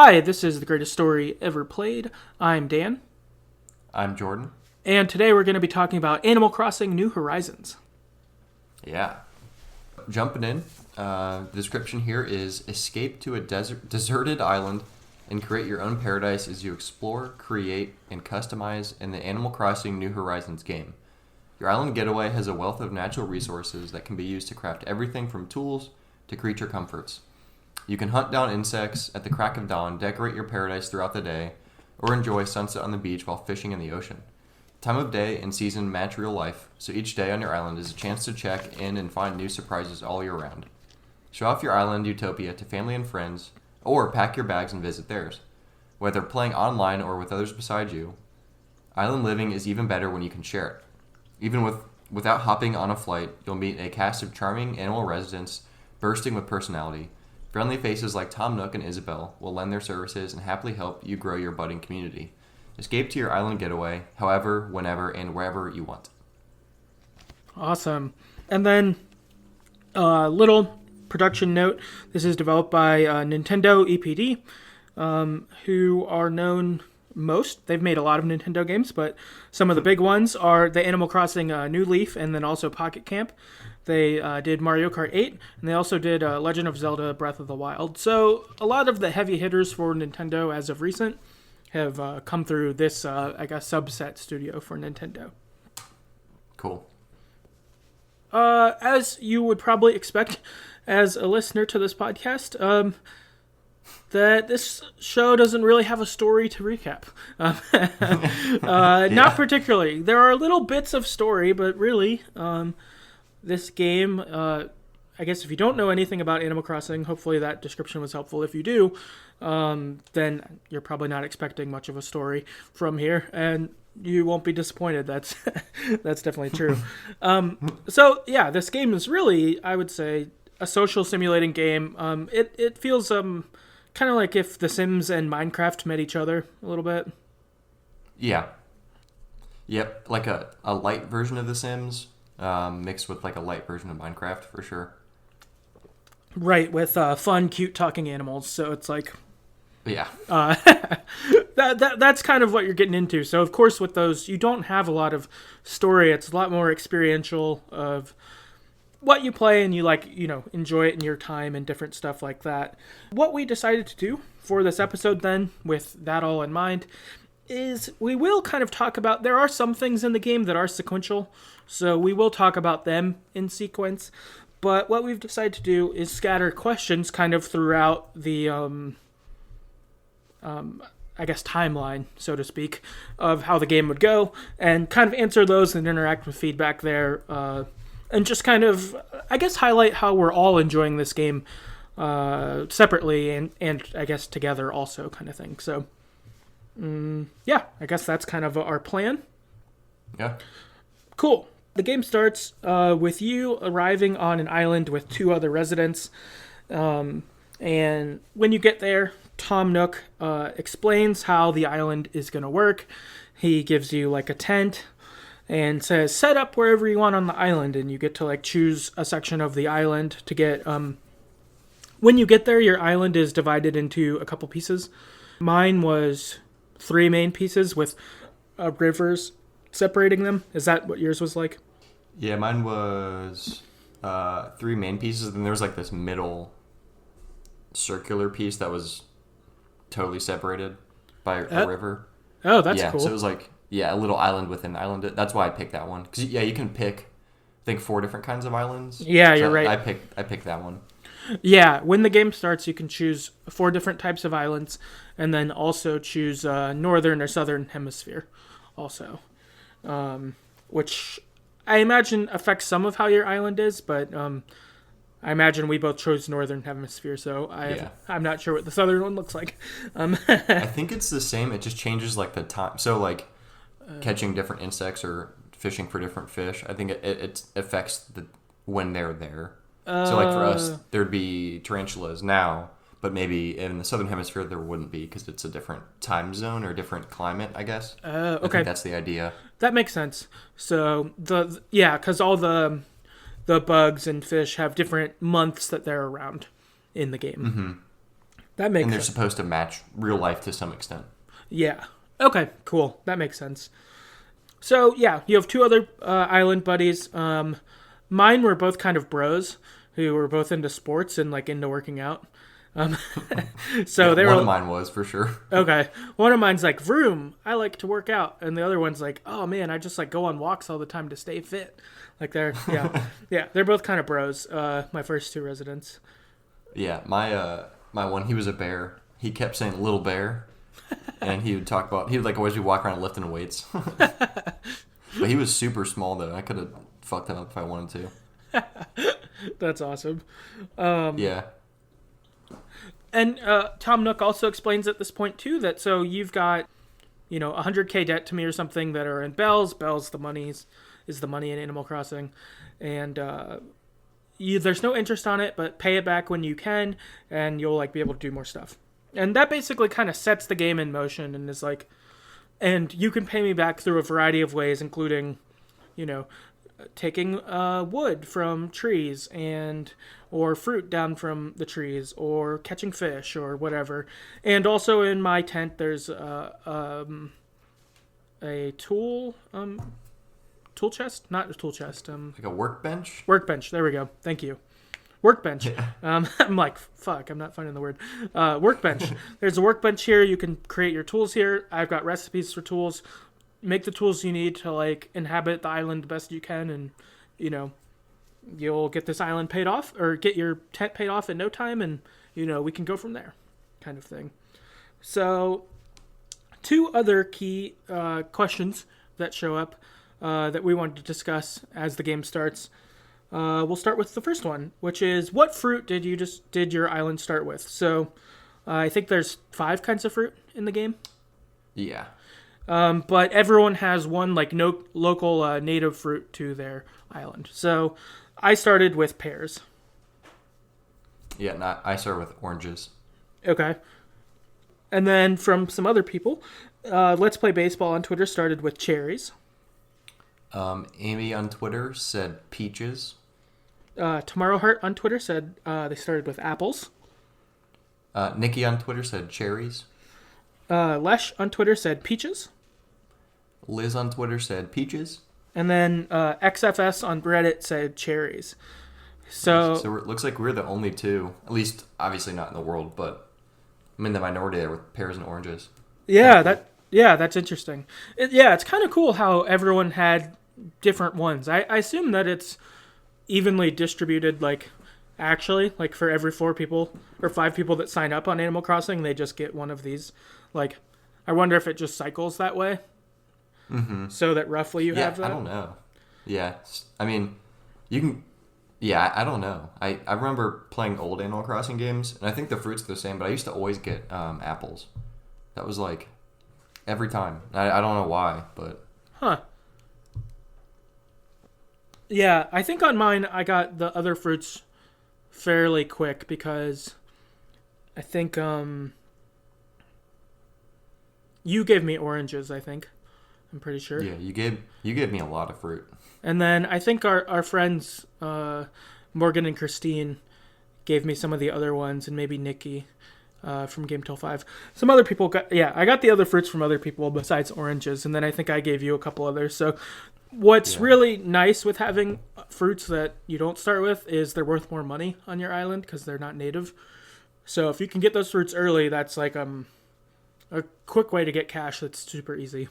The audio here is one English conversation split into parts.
Hi, this is The Greatest Story Ever Played. I'm Dan. I'm Jordan. And today we're going to be talking about Animal Crossing New Horizons. Yeah. Jumping in, the description here is escape to a deserted island and create your own paradise as you explore, create, and customize in the Animal Crossing New Horizons game. Your island getaway has a wealth of natural resources that can be used to craft everything from tools to creature comforts. You can hunt down insects at the crack of dawn, decorate your paradise throughout the day, or enjoy sunset on the beach while fishing in the ocean. Time of day and season match real life, so each day on your island is a chance to check in and find new surprises all year round. Show off your island utopia to family and friends, or pack your bags and visit theirs. Whether playing online or with others beside you, island living is even better when you can share it. Even without hopping on a flight, you'll meet a cast of charming animal residents bursting with personality. Friendly faces like Tom Nook and Isabel will lend their services and happily help you grow your budding community. Escape to your island getaway, however, whenever, and wherever you want. Awesome. And then a little production note. This is developed by Nintendo EPD, who are known most. They've made a lot of Nintendo games, but some of the big ones are the Animal Crossing New Leaf and then also Pocket Camp. They did Mario Kart 8, and they also did Legend of Zelda Breath of the Wild. So a lot of the heavy hitters for Nintendo as of recent have come through this, subset studio for Nintendo. Cool. As you would probably expect as a listener to this podcast, that this show doesn't really have a story to recap. Not particularly. There are little bits of story, but really, this game, I guess if you don't know anything about Animal Crossing, hopefully that description was helpful. If you do, then you're probably not expecting much of a story from here, and you won't be disappointed. That's definitely true. So yeah, this game is really, I would say, a social simulating game. It feels kind of like if The Sims and Minecraft met each other a little bit. Yeah. Yep, like a light version of The Sims, mixed with like a light version of Minecraft, for sure. Right, with fun, cute talking animals. So it's like, Yeah. that's kind of what you're getting into. So of course, with those, you don't have a lot of story. It's a lot more experiential of what you play, and you enjoy it in your time and different stuff like that. What we decided to do for this episode, then, with that all in mind, is we will kind of talk about, there are some things in the game that are sequential, so we will talk about them in sequence, but what we've decided to do is scatter questions kind of throughout the, timeline, so to speak, of how the game would go, and kind of answer those and interact with feedback there, and just kind of, I guess, highlight how we're all enjoying this game separately and I guess together also, kind of thing. So, yeah, I guess that's kind of our plan. Yeah. Cool. The game starts with you arriving on an island with two other residents. And when you get there, Tom Nook explains how the island is going to work. He gives you like a tent and says, set up wherever you want on the island. And you get to choose a section of the island to get... when you get there, your island is divided into a couple pieces. Mine was 3 main pieces with rivers separating them. Is that what yours was like? Yeah, mine was 3 main pieces, and then there was this middle circular piece that was totally separated by a river. Oh, that's cool. cool. So it was a little island within island. That's why I picked that one. Because, you can pick, I think, 4 different kinds of islands. Yeah, you're right. I picked that one. Yeah, when the game starts, you can choose 4 different types of islands, and then also choose northern or southern hemisphere also, which I imagine affects some of how your island is, but I imagine we both chose northern hemisphere, so I'm not sure what the southern one looks like. I think it's the same. It just changes the time. So catching different insects or fishing for different fish, I think it affects when they're there. So for us, there'd be tarantulas now, but maybe in the southern hemisphere there wouldn't be because it's a different time zone or different climate, I guess. Okay. I think that's the idea. That makes sense. So because all the bugs and fish have different months that they're around in the game. Mm-hmm. That makes And they're sense. supposed to match real life to some extent. Yeah. Okay, cool. That makes sense. So, yeah, you have two other island buddies. Mine were both kind of bros who were both into sports and, like, into working out. Um, so Yeah, they one of were mine was for sure. okay. One of mine's like, vroom, I like to work out. And the other one's like, oh man, I just like go on walks all the time to stay fit. Like yeah, they're both kind of bros. My first two residents. Yeah, my one, he was a bear. He kept saying little bear, and he would like always be walking around lifting weights. But he was super small though. I could have fucked him up if I wanted to. That's awesome. Yeah. And Tom Nook also explains at this point too that so you've got, 100K debt to me or something that are in bells. Bells, is the money in Animal Crossing, and there's no interest on it, but pay it back when you can, and you'll like be able to do more stuff. And that basically kind of sets the game in motion, and is like, and you can pay me back through a variety of ways, including, taking wood from trees or fruit down from the trees or catching fish or whatever. And also in my tent there's a tool chest, not a tool chest, Like a workbench? workbench. There we go. Thank you. Workbench. I'm like, fuck, I'm not finding the word. Workbench. There's a workbench here. You can create your tools here. I've got recipes for tools. Make the tools you need to like inhabit the island the best you can, and you'll get this island paid off or get your tent paid off in no time, and we can go from there, kind of thing. So, two other key questions that show up that we wanted to discuss as the game starts. We'll start with the first one, which is what fruit did your island start with? So, I think there's 5 kinds of fruit in the game. Yeah. But everyone has one like no local native fruit to their island. So I started with pears. Yeah, I started with oranges. Okay. And then from some other people, Let's Play Baseball on Twitter started with cherries. Amy on Twitter said peaches. Tomorrow Heart on Twitter said they started with apples. Nikki on Twitter said cherries. Lesh on Twitter said peaches. Liz on Twitter said peaches. And then XFS on Reddit said cherries. So it looks like we're the only two, at least obviously not in the world, but I'm in the minority there with pears and oranges. Yeah, that's interesting. It's kind of cool how everyone had different ones. I assume that it's evenly distributed, like actually, like for every 4 people or 5 people that sign up on Animal Crossing, they just get one of these. Like, I wonder if it just cycles that way. Mm-hmm. So that roughly you have that? I don't know. Yeah. I mean, you can... Yeah, I don't know. I remember playing old Animal Crossing games, and I think the fruits are the same, but I used to always get apples. That was like every time. I don't know why, but... Huh. Yeah, I think on mine I got the other fruits fairly quick because I think you gave me oranges, I think. I'm pretty sure. Yeah, you gave me a lot of fruit. And then I think our friends Morgan and Christine gave me some of the other ones, and maybe Nikki from Game Till 5. Some other people I got the other fruits from other people besides oranges, and then I think I gave you a couple others. So what's really nice with having fruits that you don't start with is they're worth more money on your island because they're not native. So if you can get those fruits early, that's like a quick way to get cash that's super easy.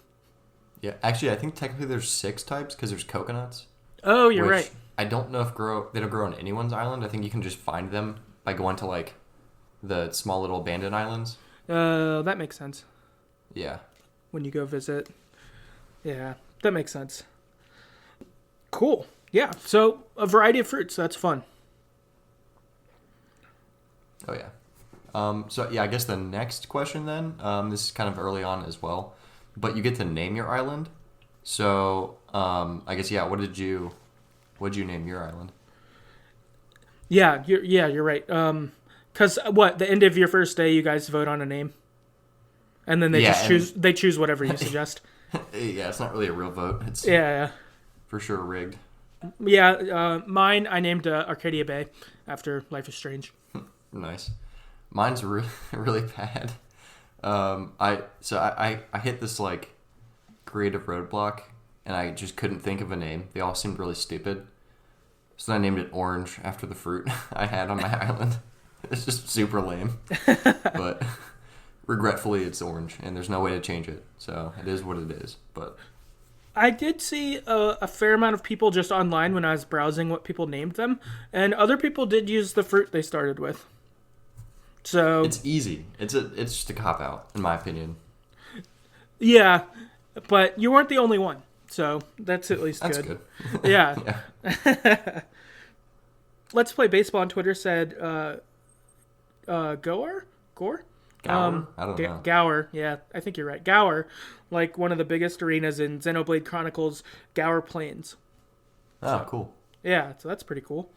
Yeah, actually, I think technically there's 6 types because there's coconuts. Oh, you're right. I don't know if they don't grow on anyone's island. I think you can just find them by going to like the small little abandoned islands. That makes sense. Yeah. When you go visit. Yeah, that makes sense. Cool. Yeah, so a variety of fruits. That's fun. Oh, yeah. So, yeah, I guess the next question then, this is kind of early on as well, but you get to name your island. So, I guess, yeah, what did you name your island? Yeah, you're right. Because the end of your first day, you guys vote on a name, and then they choose whatever you suggest. Yeah, it's not really a real vote. It's for sure rigged. Yeah, mine I named Arcadia Bay after Life is Strange. Nice. Mine's really bad. I hit this like creative roadblock, and I just couldn't think of a name. They all seemed really stupid. So I named it Orange after the fruit I had on my island. It's just super lame. But regretfully, it's orange, and there's no way to change it. So it is what it is. But I did see a fair amount of people just online when I was browsing what people named them, and other people did use the fruit they started with. So it's easy. It's just a cop out, in my opinion. Yeah, but you weren't the only one, so that's at least That's good. good. Yeah. Yeah. Let's Play Baseball on Twitter said Gore? Gower? I don't know. Gower, yeah, I think you're right. Gower, like one of the biggest arenas in Xenoblade Chronicles, Gower Plains. Oh, cool. Yeah, so that's pretty cool.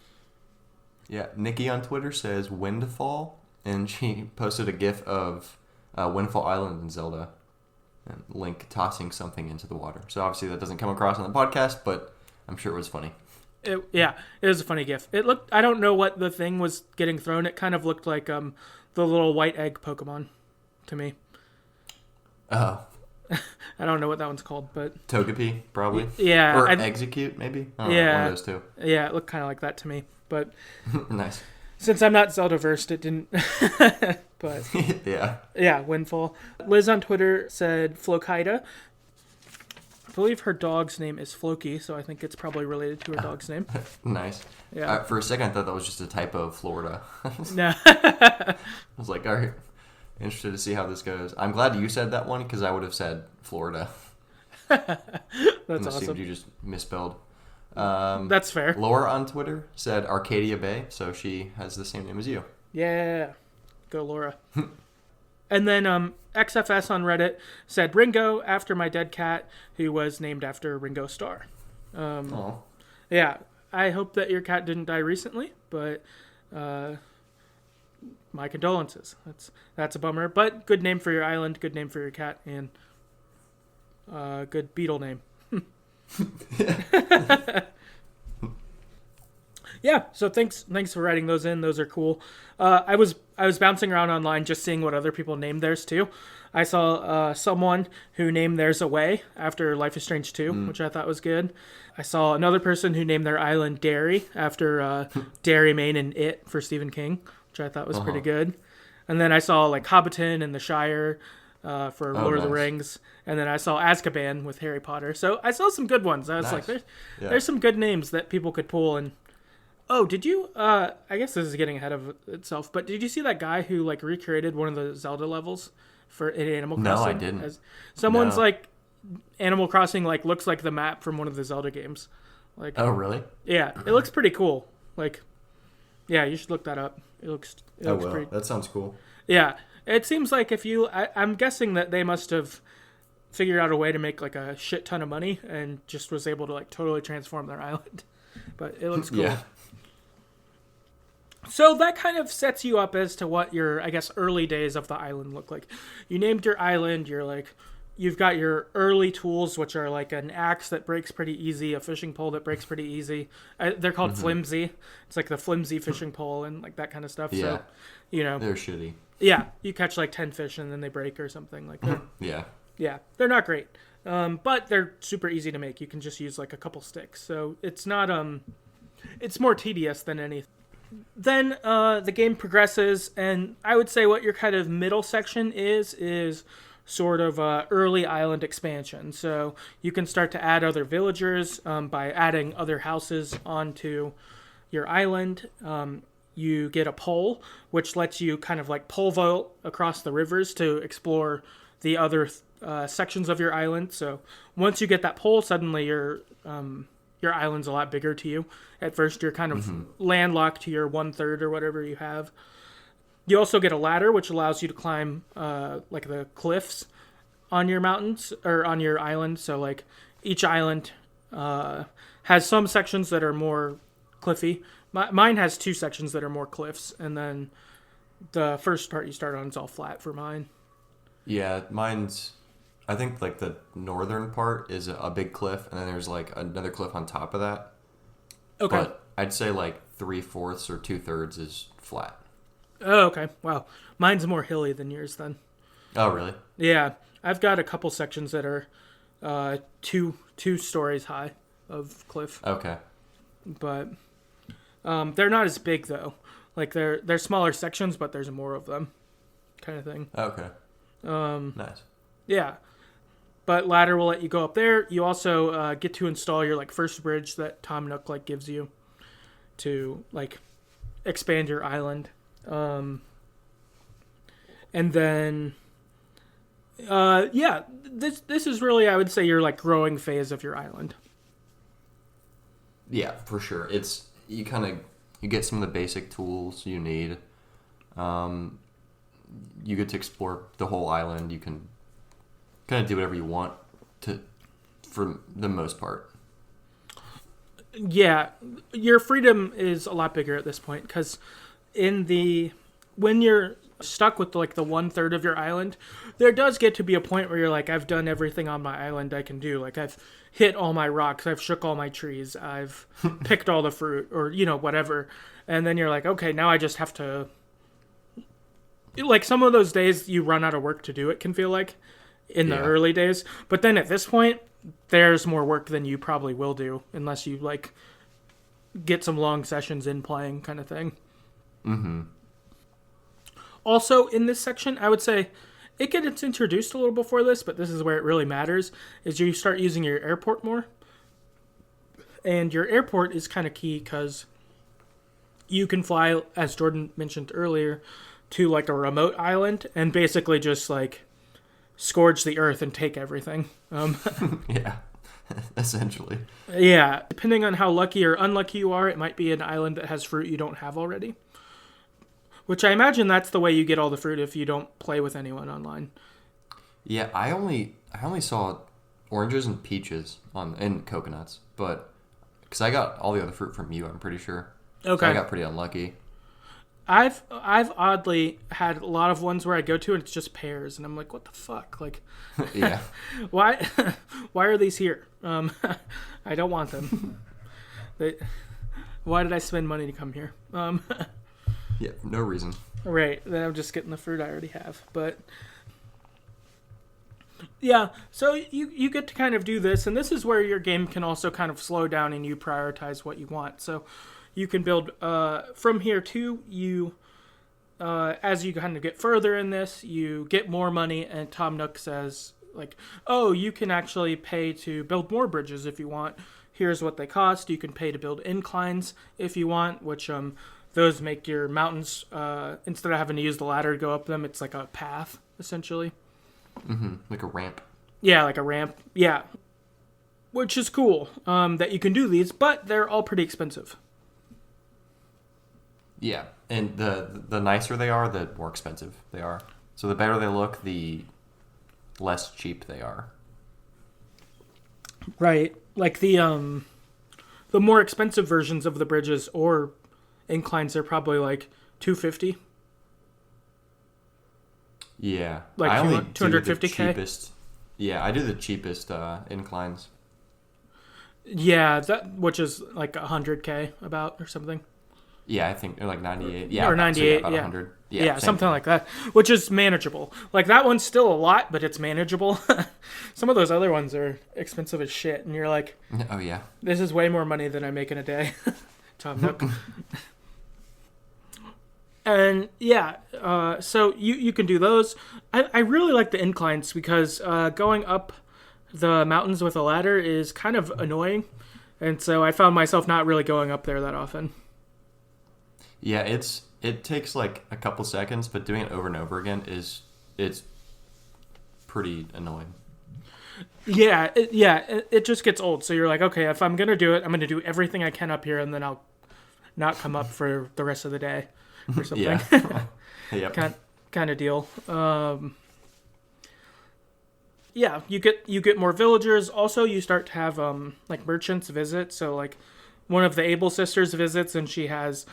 Yeah, Nikki on Twitter says Windfall, and she posted a gif of Windfall Island in Zelda, and Link tossing something into the water. So obviously that doesn't come across on the podcast, but I'm sure it was funny. It was a funny gif. It looked, I don't know what the thing was getting thrown. It kind of looked like the little white egg Pokemon to me. Oh. I don't know what that one's called, but Togepi, probably. Yeah. Or Execute, maybe. I don't know, one of those two. Yeah, it looked kind of like that to me, but nice. Since I'm not Zelda versed, it didn't. But yeah, Windfall. Liz on Twitter said Flokaida. I believe her dog's name is Floki, so I think it's probably related to her dog's name. Nice. Yeah. For a second, I thought that was just a typo of Florida. No. I was like, all right, interested to see how this goes. I'm glad you said that one because I would have said Florida. That's awesome. You just misspelled. That's fair. Laura on Twitter said Arcadia Bay, so she has the same name as you. Yeah. Go Laura. And then XFS on Reddit said Ringo after my dead cat, who was named after Ringo Starr. Yeah, I hope that your cat didn't die recently, but my condolences. That's a bummer, but good name for your island, good name for your cat, and good beetle name. Yeah, so thanks for writing those in. Those are cool. I was bouncing around online just seeing what other people named theirs too. I saw someone who named theirs Away after Life is Strange 2, which I thought was good. I saw another person who named their island Derry after Derry, Maine and It for Stephen King, which I thought was pretty good. And then I saw like Hobbiton and the Shire for Lord of the Rings. And then I saw Azkaban with Harry Potter. So I saw some good ones. I was like, there's some good names that people could pull. And oh, did you? I guess this is getting ahead of itself, but did you see that guy who like recreated one of the Zelda levels for Animal Crossing? No, I didn't. Someone's like Animal Crossing like looks like the map from one of the Zelda games. Like, oh really? Yeah, it looks pretty cool. Like, yeah, you should look that up. It looks pretty. That sounds cool. Yeah, it seems like if you, I'm guessing that they must have figured out a way to make like a shit ton of money and just was able to like totally transform their island. But it looks cool. Yeah. So that kind of sets you up as to what your, I guess, early days of the island look like. You named your island, you've got your early tools, which are like an axe that breaks pretty easy, a fishing pole that breaks pretty easy. They're called flimsy. It's like the flimsy fishing pole and like that kind of stuff. Yeah. So, you know. They're shitty. Yeah. You catch like 10 fish and then they break or something like that. Yeah. Yeah. They're not great. But they're super easy to make. You can just use like a couple sticks. So it's not, it's more tedious than anything. Then the game progresses, and I would say what your kind of middle section is sort of early island expansion. So you can start to add other villagers by adding other houses onto your island. You get a pole, which lets you kind of like pole vault across the rivers to explore the other sections of your island. So once you get that pole, suddenly your island's a lot bigger to you. At first, you're kind of landlocked to your 1/3 or whatever you have. You also get a ladder, which allows you to climb like the cliffs on your mountains or on your island. So like each island has some sections that are more cliffy. Mine has 2 sections that are more cliffs, and then the first part you start on is all flat for mine. Yeah, mine's, I think like the northern part is a big cliff, and then there's like another cliff on top of that. Okay. But I'd say like 3/4 or 2/3 is flat. Oh, okay. Wow. Mine's more hilly than yours then. Oh, really? Yeah, I've got a couple sections that are two stories high of cliff, Okay. but they're not as big though. Like they're smaller sections, but there's more of them, kind of thing. Okay. Nice. Yeah, but ladder will let you go up there. You also get to install your like first bridge that Tom Nook like gives you to like expand your island, and then yeah, this is really, I would say, your like growing phase of your island. Yeah, for sure. It's you kind of you get some of the basic tools you need. You get to explore the whole island. You can kind of do whatever you want to, for the most part. Yeah, your freedom is a lot bigger at this point because when you're stuck with like the 1/3 of your island, there does get to be a point where you're like, I've done everything on my island I can do. Like I've hit all my rocks, I've shook all my trees, I've picked all the fruit, or whatever. And then you're like, okay, now I just have to. Like some of those days you run out of work to do it can feel like in the early days, but then at this point there's more work than you probably will do unless you like get some long sessions in playing kind of thing. Mm-hmm. Also in this section, I would say it gets introduced a little before this, but this is where it really matters, is you start using your airport more. And your airport is kind of key because you can fly, as Jordan mentioned earlier, to like a remote island and basically just like scourge the earth and take everything. Yeah, essentially. Yeah, depending on how lucky or unlucky you are, it might be an island that has fruit you don't have already. Which I imagine that's the way you get all the fruit if you don't play with anyone online. Yeah, I only saw oranges and peaches and coconuts, but because I got all the other fruit from you, I'm pretty sure. Okay. So I got pretty unlucky. I've oddly had a lot of ones where I go to and it's just pears, and I'm like, what the fuck? Like, Yeah. why are these here? I don't want them. Why did I spend money to come here? Yeah, no reason. Right, then I'm just getting the fruit I already have. But yeah, so you get to kind of do this, and this is where your game can also kind of slow down and you prioritize what you want. So you can build from here too. You as you kind of get further in this, you get more money, and Tom Nook says like, oh, you can actually pay to build more bridges if you want. Here's what they cost. You can pay to build inclines if you want, which those make your mountains, instead of having to use the ladder to go up them, it's like a path, essentially. Mm-hmm. Like a ramp. Yeah, like a ramp. Yeah. Which is cool that you can do these, but they're all pretty expensive. Yeah, and the nicer they are, the more expensive they are. So the better they look, the less cheap they are. Right. Like the more expensive versions of the bridges or inclines are probably like $250. Yeah, Like I only 250K? do the cheapest. Yeah, I do the cheapest inclines. Yeah, which is like 100K about or something. Yeah, I think like 98. Yeah, or 98. about Yeah, 100. Yeah, same something thing. like that, which is manageable. Like that one's still a lot, but it's manageable. Some of those other ones are expensive as shit, and you're like, Oh yeah. this is way more money than I make in a day. Tom Nook. And yeah, so you can do those. I really like the inclines because going up the mountains with a ladder is kind of annoying. And so I found myself not really going up there that often. Yeah, it takes like a couple seconds, but doing it over and over again it's pretty annoying. Yeah, it just gets old. So you're like, okay, if I'm going to do it, I'm going to do everything I can up here, and then I'll not come up for the rest of the day or something. Yeah. Yep. kind of deal. Yeah, you get more villagers. Also, you start to have like merchants visit. So like one of the Able sisters visits, and she has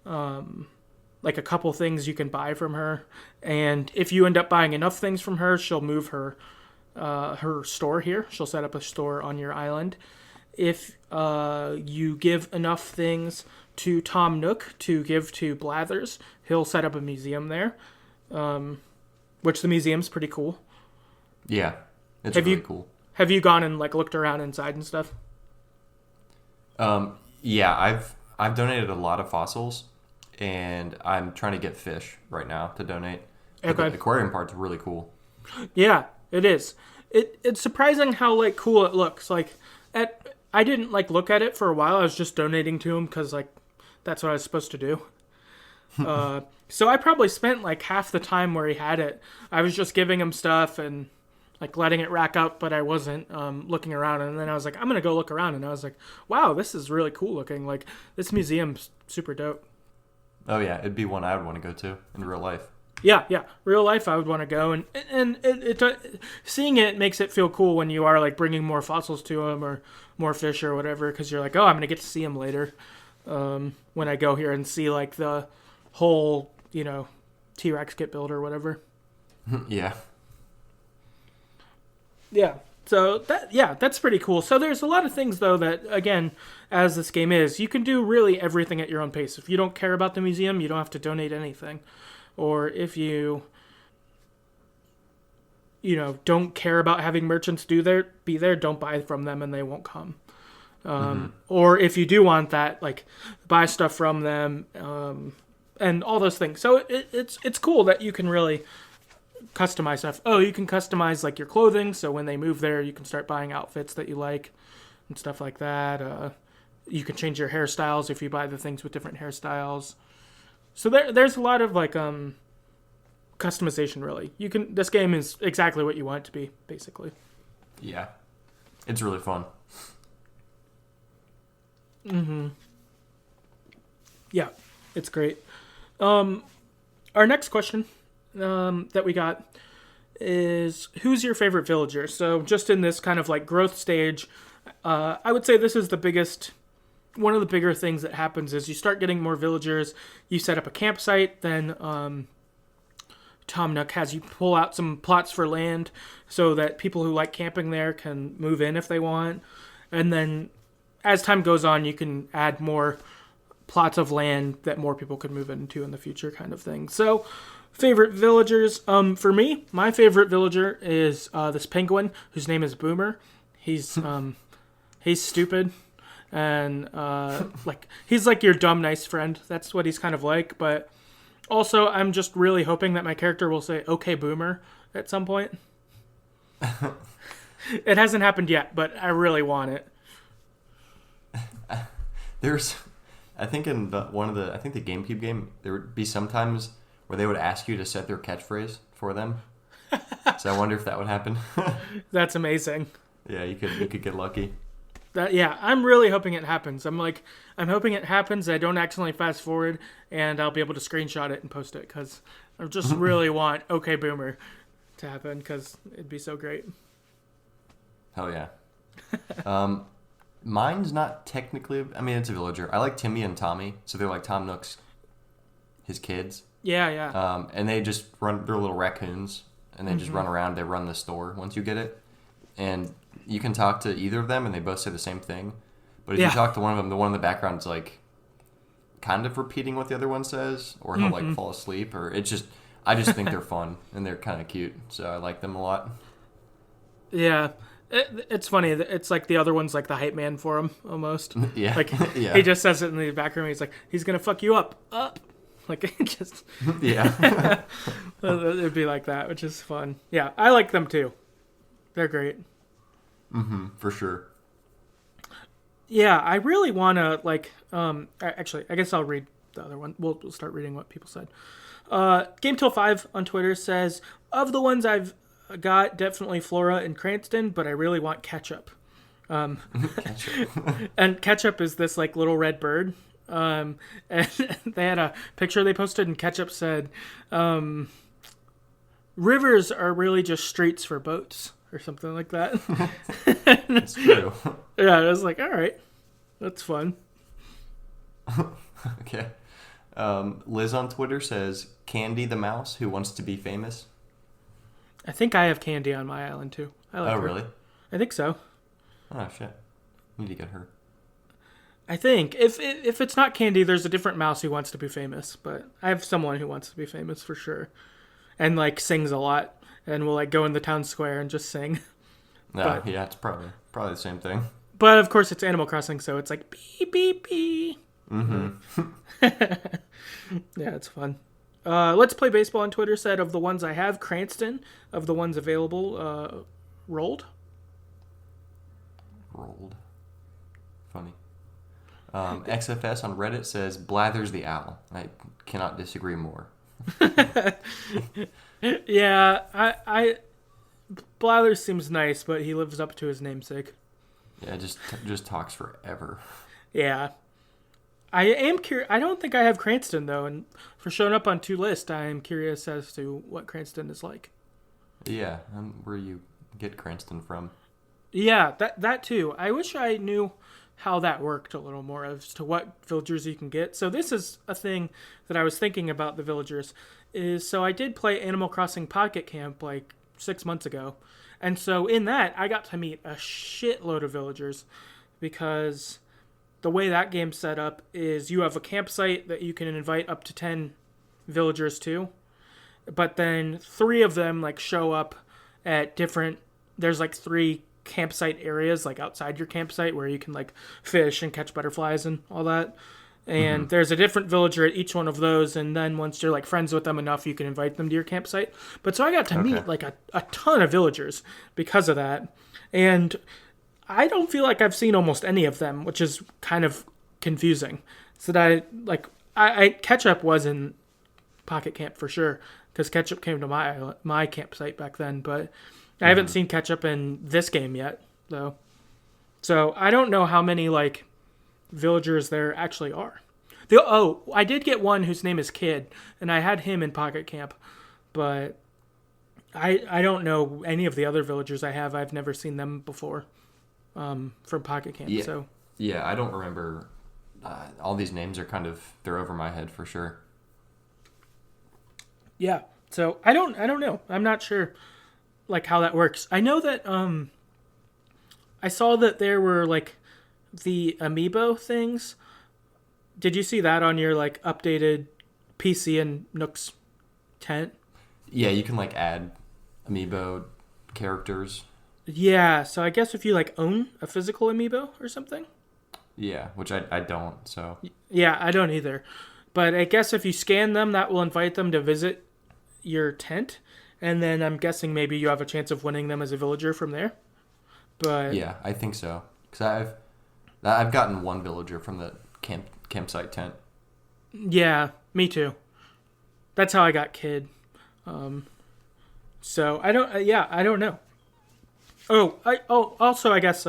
like a couple things you can buy from her. And if you end up buying enough things from her, she'll move her store here. She'll set up a store on your island. If you give enough things to Tom Nook to give to Blathers. He'll set up a museum there, which the museum's pretty cool. Yeah, it's really cool. Have you gone and like looked around inside and stuff? Yeah, I've donated a lot of fossils, and I'm trying to get fish right now to donate. Okay. The aquarium part's really cool. Yeah, it is. It's surprising how like cool it looks. Like I didn't like look at it for a while. I was just donating to him because like that's what I was supposed to do. So I probably spent like half the time where he had it. I was just giving him stuff and like letting it rack up, but I wasn't looking around. And then I was like, I'm gonna go look around, and I was like, wow, this is really cool looking. Like this museum's super dope. Oh yeah, it'd be one I would want to go to in real life. Yeah, real life I would want to go, and seeing it makes it feel cool when you are like bringing more fossils to them or more fish or whatever, because you're like, oh, I'm gonna get to see them later when I go here and see like the whole T-Rex get built or whatever. Yeah. Yeah. So that's pretty cool. So there's a lot of things though that, again, as this game is, you can do really everything at your own pace. If you don't care about the museum, you don't have to donate anything. Or if you don't care about having merchants be there, don't buy from them and they won't come. Or if you do want that, like buy stuff from them, and all those things. So it's cool that you can really customize stuff. Oh, you can customize like your clothing, so when they move there, you can start buying outfits that you like and stuff like that. You can change your hairstyles if you buy the things with different hairstyles. So there's a lot of like customization. Really, this game is exactly what you want it to be, basically. Yeah, it's really fun. Yeah, it's great. Our next question that we got is, who's your favorite villager? So just in this kind of like growth stage, I would say this is one of the bigger things that happens is you start getting more villagers, you set up a campsite, then Tom Nook has you pull out some plots for land so that people who like camping there can move in if they want. And then as time goes on, you can add more plots of land that more people could move into in the future, kind of thing. So favorite villagers, for me, my favorite villager is this penguin whose name is Boomer. He's stupid. And like he's like your dumb nice friend. That's what he's kind of like. But also, I'm just really hoping that my character will say "Okay, Boomer" at some point. It hasn't happened yet, but I really want it. I think in the GameCube game, there would be sometimes where they would ask you to set their catchphrase for them. So I wonder if that would happen. That's amazing. Yeah, you could get lucky. I'm really hoping it happens. I'm hoping it happens. I don't accidentally fast forward, and I'll be able to screenshot it and post it, because I just really want "Okay, Boomer" to happen, because it'd be so great. Hell yeah. Mine's not technically. I mean, it's a villager. I like Timmy and Tommy, so they're like Tom Nook's his kids. Yeah. And they just run. They're little raccoons, and they just run around. They run the store once you get it, and you can talk to either of them, and they both say the same thing. But if you talk to one of them, the one in the background is like kind of repeating what the other one says, or he'll like fall asleep, or I just think they're fun and they're kind of cute, so I like them a lot. Yeah. It's funny. It's like the other one's like the hype man for him, almost. Yeah. Like, he just says it in the background. He's like, he's going to fuck you up. Like, it just... Yeah. It'd be like that, which is fun. Yeah, I like them too. They're great. For sure. Yeah, I really want to, like... actually, I guess I'll read the other one. We'll start reading what people said. GameTill5 on Twitter says, of the ones I've got, definitely Flora and Cranston, but I really want Ketchup. Ketchup. And Ketchup is this like little red bird. And they had a picture they posted, and Ketchup said, rivers are really just streets for boats, or something like that. That's true. Yeah, I was like, all right, that's fun. Okay. Liz on Twitter says, Candy the mouse who wants to be famous. I think I have Candy on my island too. I like her. Really? I think so. Oh shit! Need to get her. I think if it's not Candy, there's a different mouse who wants to be famous. But I have someone who wants to be famous for sure, and like sings a lot, and will like go in the town square and just sing. No, But yeah, it's probably the same thing. but of course it's Animal Crossing, so it's like beep beep beep. Yeah, it's fun. Let's Play Baseball on Twitter said of the ones I have, Cranston, of the ones available, rolled. Rolled. Funny. XFS on Reddit says Blathers the Owl. I cannot disagree more. Yeah, I Blathers seems nice, but he lives up to his namesake. Yeah, just talks forever. Yeah. I am curious. I don't think I have Cranston, though, and for showing up on 2 lists, I am curious as to what Cranston is like. Yeah, where you get Cranston from. Yeah, that too. I wish I knew how that worked a little more as to what villagers you can get. So this is a thing that I was thinking about the villagers. So I did play Animal Crossing Pocket Camp like 6 months ago. And so in that, I got to meet a shitload of villagers because the way that game's set up is you have a campsite that you can invite up to 10 villagers to. But then 3 of them like show up at different, there's like 3 campsite areas like outside your campsite where you can like fish and catch butterflies and all that. And there's a different villager at each one of those, and then once you're like friends with them enough, you can invite them to your campsite. But so I got to meet like a ton of villagers because of that. And I don't feel like I've seen almost any of them, which is kind of confusing. So that I Ketchup was in Pocket Camp for sure, because Ketchup came to my campsite back then, but I haven't seen Ketchup in this game yet, though. So I don't know how many like villagers there actually are. I did get one whose name is Kid, and I had him in Pocket Camp, but I don't know any of the other villagers I have. I've never seen them before from Pocket Camp. Yeah, So yeah, I don't remember. All these names are they're over my head for sure. yeah, so I don't know. I'm not sure like how that works. I know that I saw that there were like the amiibo things. Did you see that on your like updated PC and Nook's tent? Yeah, you can like add amiibo characters. Yeah, so I guess if you like own a physical amiibo or something. Yeah, which I don't, so. Yeah, I don't either. But I guess if you scan them, that will invite them to visit your tent. And then I'm guessing maybe you have a chance of winning them as a villager from there. But Yeah, I think so. Because I've gotten one villager from the campsite tent. yeah, me too. That's how I got Kid. So I don't. I don't know. Also I guess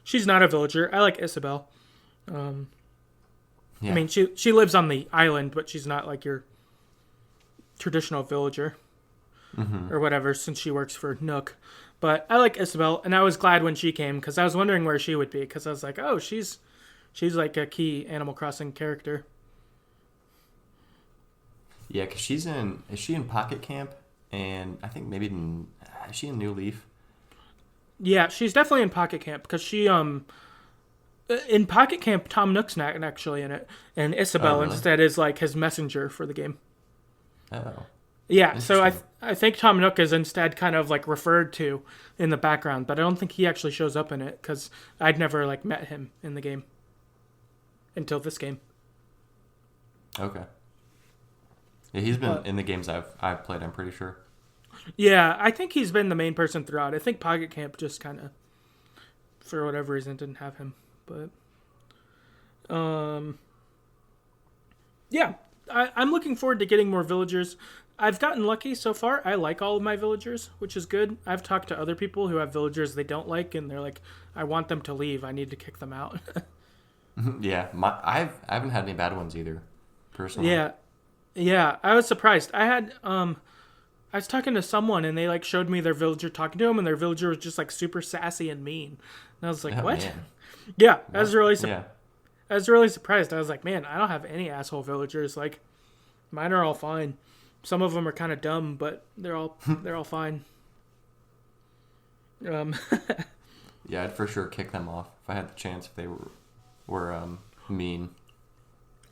she's not a villager. I like Isabel. Yeah. I mean she lives on the island, but she's not like your traditional villager or whatever since she works for Nook. But I like Isabel, and I was glad when she came because I was wondering where she would be because I was like, oh, she's like a key Animal Crossing character. Yeah, because is she in Pocket Camp? And I think maybe is she in New Leaf? Yeah, she's definitely in Pocket Camp because she in Pocket Camp Tom Nook's not actually in it, and Isabel really? instead is like his messenger for the game. Oh. Yeah, so I think Tom Nook is instead kind of like referred to in the background, but I don't think he actually shows up in it because I'd never like met him in the game until this game. Okay. Yeah, he's been in the games I've played, I'm pretty sure. Yeah, I think he's been the main person throughout. I think Pocket Camp just kind of, for whatever reason, didn't have him. But, yeah, I'm looking forward to getting more villagers. I've gotten lucky so far. I like all of my villagers, which is good. I've talked to other people who have villagers they don't like, and they're like, I want them to leave. I need to kick them out. Yeah, I haven't had any bad ones either, personally. Yeah, I was surprised. I was talking to someone, and they like showed me their villager talking to him, and their villager was just like super sassy and mean. And I was like, what? Man. Yeah, I was really Yeah. I was really surprised. I was like, man, I don't have any asshole villagers. Like, mine are all fine. Some of them are kind of dumb, but they're all fine. Yeah, I'd for sure kick them off if I had the chance if they were were mean.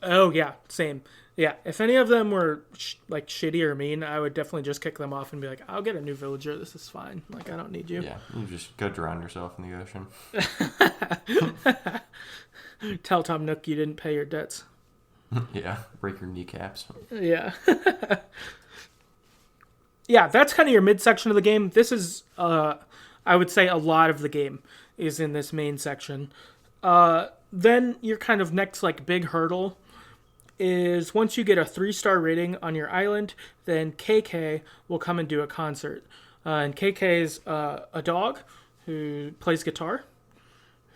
Oh yeah, same. Yeah, if any of them were like shitty or mean, I would definitely just kick them off and be like, "I'll get a new villager. This is fine. Like I don't need you." Yeah, you just go drown yourself in the ocean. Tell Tom Nook you didn't pay your debts. Yeah, break your kneecaps. Yeah. Yeah, that's kind of your midsection of the game. This is, I would say, a lot of the game is in this main section. Then your kind of next like big hurdle is once you get a 3-star rating on your island, then KK will come and do a concert. And KK is a dog who plays guitar,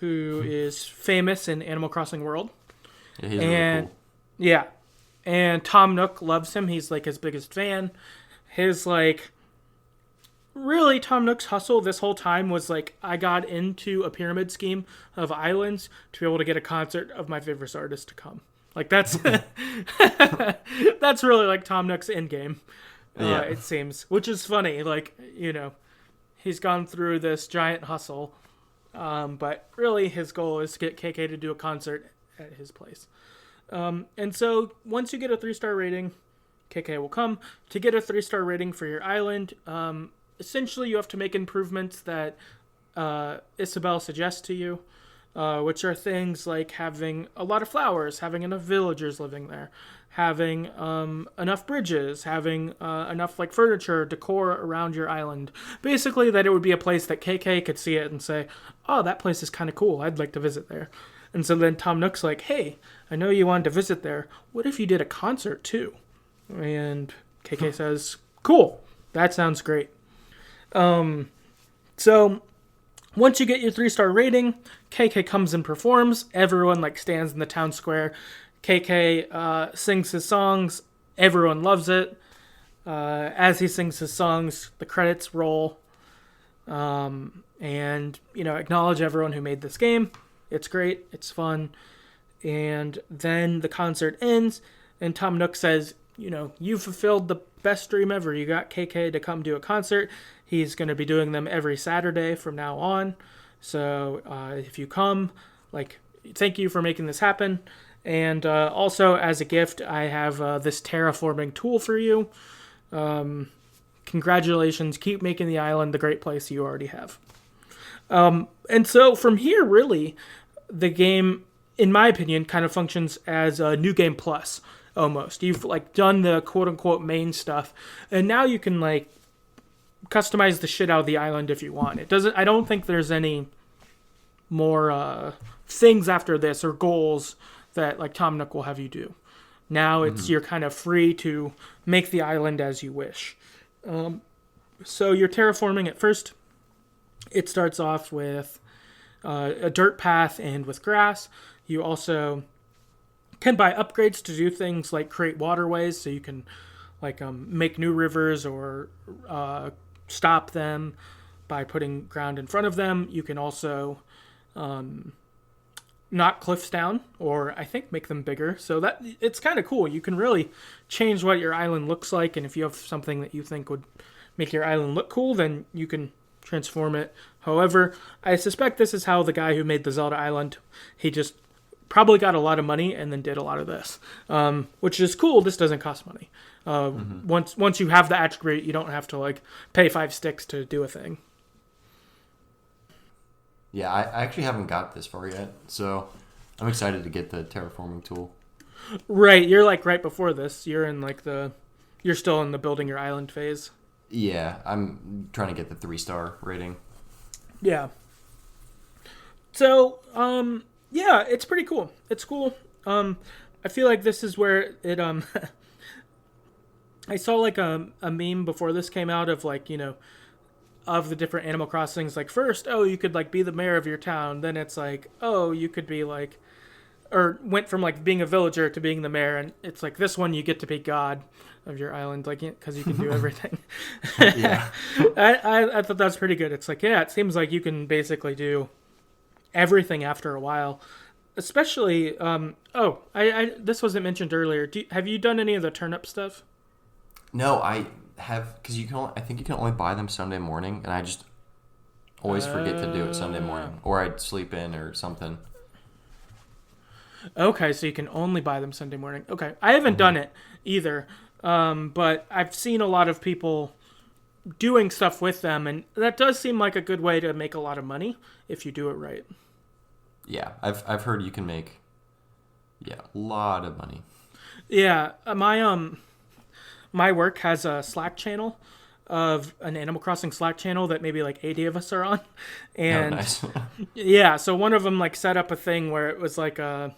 who is famous in Animal Crossing World. Yeah, he's really cool. Yeah, and Tom Nook loves him. He's like his biggest fan. His like, really Tom Nook's hustle this whole time was like, I got into a pyramid scheme of islands to be able to get a concert of my favorite artist to come. Like that's that's really like Tom Nook's end game. It seems, which is funny. Like, you know, he's gone through this giant hustle, but really his goal is to get KK to do a concert at his place. And so once you get a 3-star rating, KK will come. To get a 3-star rating for your island, essentially you have to make improvements that Isabelle suggests to you, which are things like having a lot of flowers, having enough villagers living there, having enough bridges, having enough like furniture, decor around your island. Basically that it would be a place that KK could see it and say, oh, that place is kind of cool. I'd like to visit there. And so then Tom Nook's like, hey, I know you wanted to visit there. What if you did a concert too? And KK says, cool. That sounds great. So once you get your 3-star rating, KK comes and performs. Everyone like stands in the town square. KK sings his songs. Everyone loves it. As he sings his songs, the credits roll. And, you know, acknowledge everyone who made this game. It's great. It's fun. And then the concert ends, and Tom Nook says, you know, you fulfilled the best dream ever. You got KK to come do a concert. He's going to be doing them every Saturday from now on. So if you come, like, thank you for making this happen. And also, as a gift, I have this terraforming tool for you. Congratulations. Keep making the island the great place you already have. And so from here, really, the game, in my opinion, kind of functions as a New Game Plus, almost. You've, like, done the quote-unquote main stuff, and now you can, like, customize the shit out of the island if you want. I don't think there's any more things after this or goals that, like, Tom Nook will have you do. Now you're kind of free to make the island as you wish. So you're terraforming at first. It starts off with a dirt path and with grass. You also can buy upgrades to do things like create waterways, so you can like make new rivers or stop them by putting ground in front of them. You can also knock cliffs down, or I think make them bigger. So that it's kind of cool. You can really change what your island looks like, and if you have something that you think would make your island look cool, then you can transform it. However, I suspect this is how the guy who made the Zelda Island, he just probably got a lot of money and then did a lot of this, which is cool. This doesn't cost money. Once you have the attribute, you don't have to like pay 5 sticks to do a thing. Yeah, I actually haven't got this far yet, so I'm excited to get the terraforming tool. Right, you're like right before this. You're in like you're still in the building your island phase. Yeah, I'm trying to get the 3-star rating. Yeah. So, yeah, it's pretty cool. It's cool. I feel like this is where it, I saw like a meme before this came out of like, you know, of the different Animal Crossings. Like first, oh, you could like be the mayor of your town. Then it's like, oh, you could be like, or went from like being a villager to being the mayor. And it's like this one, you get to be God of your island, like, because you can do everything. Yeah. I thought that was pretty good. It's like, yeah, it seems like you can basically do everything after a while. Especially, this wasn't mentioned earlier. Have you done any of the turnip stuff? No, I have, because I think you can only buy them Sunday morning, and I just always forget to do it Sunday morning, or I'd sleep in or something. Okay, so you can only buy them Sunday morning. Okay, I haven't done it either, but I've seen a lot of people doing stuff with them, and that does seem like a good way to make a lot of money if you do it right. Yeah, I've heard you can make a lot of money. Yeah, my work has a Slack channel of an Animal Crossing Slack channel that maybe like 80 of us are on, Oh, and nice. yeah, so one of them like set up a thing where it was like a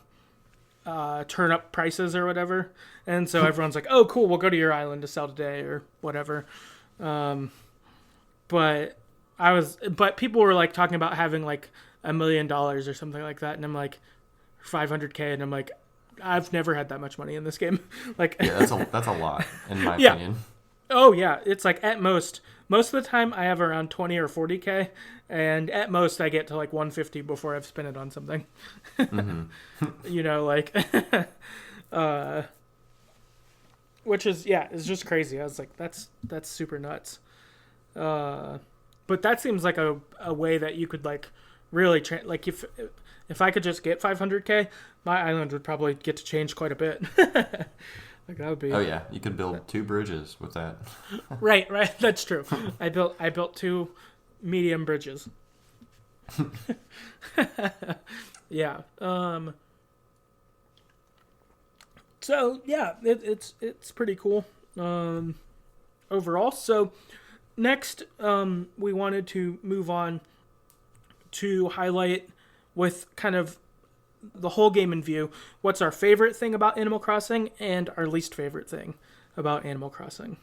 turn up prices or whatever, and so everyone's like, "Oh, cool, we'll go to your island to sell today or whatever." But but people were like talking about having like $1 million or something like that, and I'm like 500K, and I'm like, I've never had that much money in this game. Like, Yeah, that's a lot in my yeah, opinion. oh yeah, it's like at most of the time I have around 20 or 40K, and at most I get to like 150 before I've spent it on something. You know, like, which is yeah, it's just crazy. I was like, that's super nuts. But that seems like a way that you could like really like if I could just get 500K, my island would probably get to change quite a bit. Like that would be. Oh yeah, you could build 2 bridges with that. Right, that's true. I built 2 medium bridges. Yeah. So yeah, it's pretty cool. Overall. So next, we wanted to move on to highlight with kind of the whole game in view. What's our favorite thing about Animal Crossing and our least favorite thing about Animal Crossing?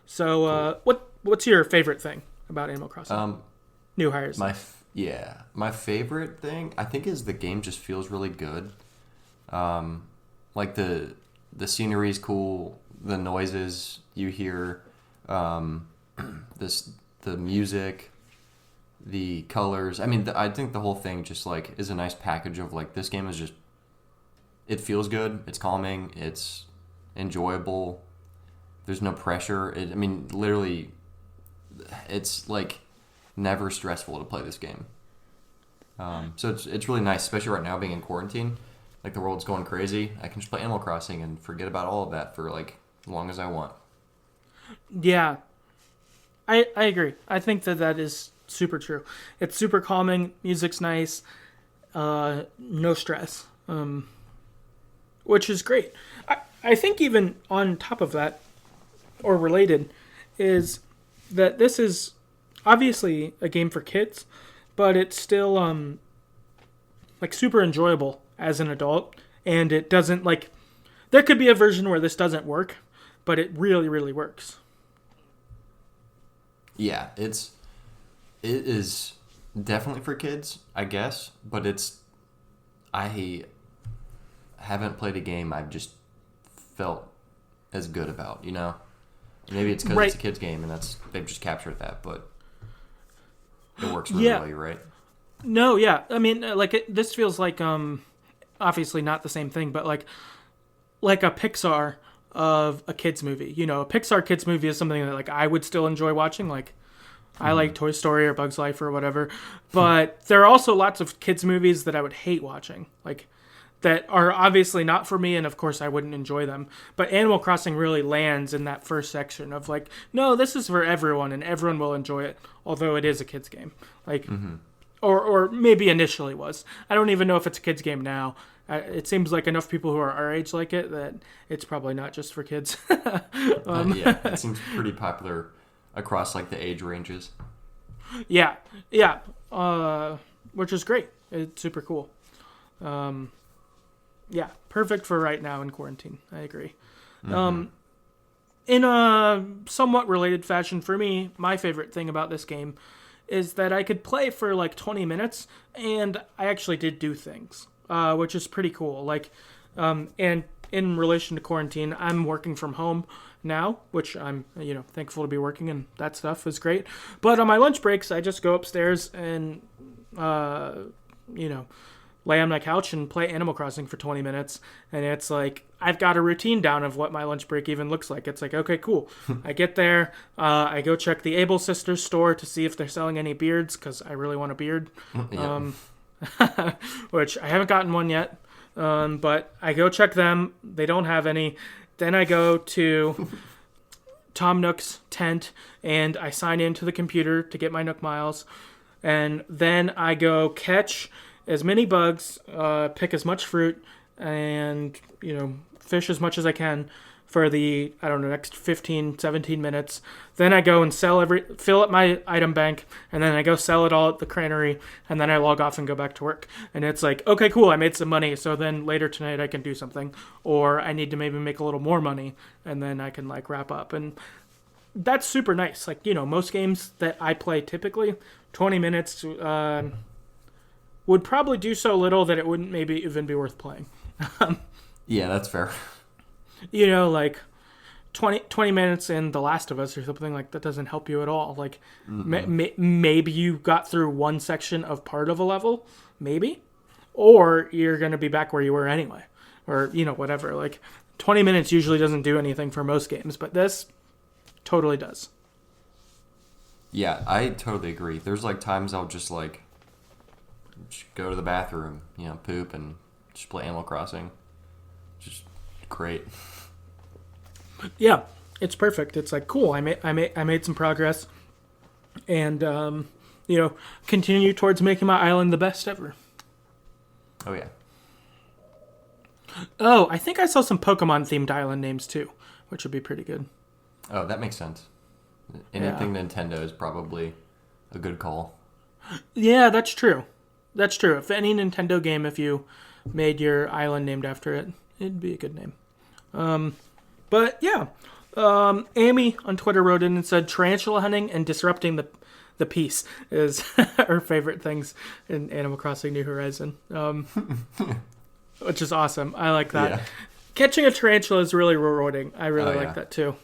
So, what's your favorite thing about Animal Crossing? New hires. My favorite thing I think is the game just feels really good. Like the scenery is cool, the noises you hear, the music, the colors. I mean, I think the whole thing just like is a nice package of like this game is just it feels good, it's calming, it's enjoyable. There's no pressure. I mean, literally, it's like never stressful to play this game. So it's really nice, especially right now being in quarantine. Like the world's going crazy. I can just play Animal Crossing and forget about all of that for like as long as I want. Yeah, I agree. I think that is super true. It's super calming. Music's nice. No stress. Which is great. I think even on top of that, or related, is that this is obviously a game for kids, but it's still like super enjoyable as an adult, and it doesn't like there could be a version where this doesn't work, but it really really works. Yeah, it is definitely for kids, I guess, but I haven't played a game I've just felt as good about, you know? Maybe it's because Right. it's a kid's game and they've just captured that, but it works really well, you're right. No, yeah. I mean, this feels like obviously not the same thing, but like a Pixar of a kids movie. You know, a Pixar kids movie is something that like I would still enjoy watching. Like I like Toy Story or Bug's Life or whatever. But there are also lots of kids movies that I would hate watching. Like that are obviously not for me, and of course I wouldn't enjoy them. But Animal Crossing really lands in that first section of like, no, this is for everyone, and everyone will enjoy it, although it is a kids game. Like, or maybe initially was. I don't even know if it's a kids game now. It seems like enough people who are our age like it that it's probably not just for kids. Yeah, it seems pretty popular across like the age ranges. Yeah, which is great. It's super cool. Yeah, perfect for right now in quarantine. I agree. In a somewhat related fashion, for me, my favorite thing about this game is that I could play for like 20 minutes and I actually did do things, which is pretty cool. Like, and in relation to quarantine, I'm working from home now, which I'm, thankful to be working, and that stuff is great. But on my lunch breaks, I just go upstairs and, lay on my couch and play Animal Crossing for 20 minutes. And it's like, I've got a routine down of what my lunch break even looks like. It's like, okay, cool. I get there. I go check the Able Sisters store to see if they're selling any beards, because I really want a beard. Yeah. Which I haven't gotten one yet. But I go check them. They don't have any. Then I go to Tom Nook's tent and I sign into the computer to get my Nook miles. And then I go catch as many bugs, pick as much fruit, and, fish as much as I can for the, next 15, 17 minutes. Then I go and fill up my item bank, and then I go sell it all at the granary, and then I log off and go back to work. And it's like, okay, cool, I made some money, so then later tonight I can do something. Or I need to maybe make a little more money, and then I can, wrap up. And that's super nice. Most games that I play typically, 20 minutes would probably do so little that it wouldn't maybe even be worth playing. Yeah, that's fair. 20 minutes in The Last of Us or something that doesn't help you at all. Maybe you got through one section of part of a level, maybe, or you're going to be back where you were anyway, or, whatever. 20 minutes usually doesn't do anything for most games, but this totally does. Yeah, I totally agree. There's times I'll just go to the bathroom, poop and just play Animal Crossing. Just great. Yeah, it's perfect. It's cool. I made some progress, and continue towards making my island the best ever. Oh yeah. Oh, I think I saw some Pokemon themed island names too, which would be pretty good. Oh, that makes sense. Anything Nintendo is probably a good call. Yeah, that's true. That's true. If any Nintendo game, if you made your island named after it, it'd be a good name. But yeah, Amy on Twitter wrote in and said tarantula hunting and disrupting the peace is her favorite things in Animal Crossing New Horizon, which is awesome. I like that. Yeah. Catching a tarantula is really rewarding. I really like that too.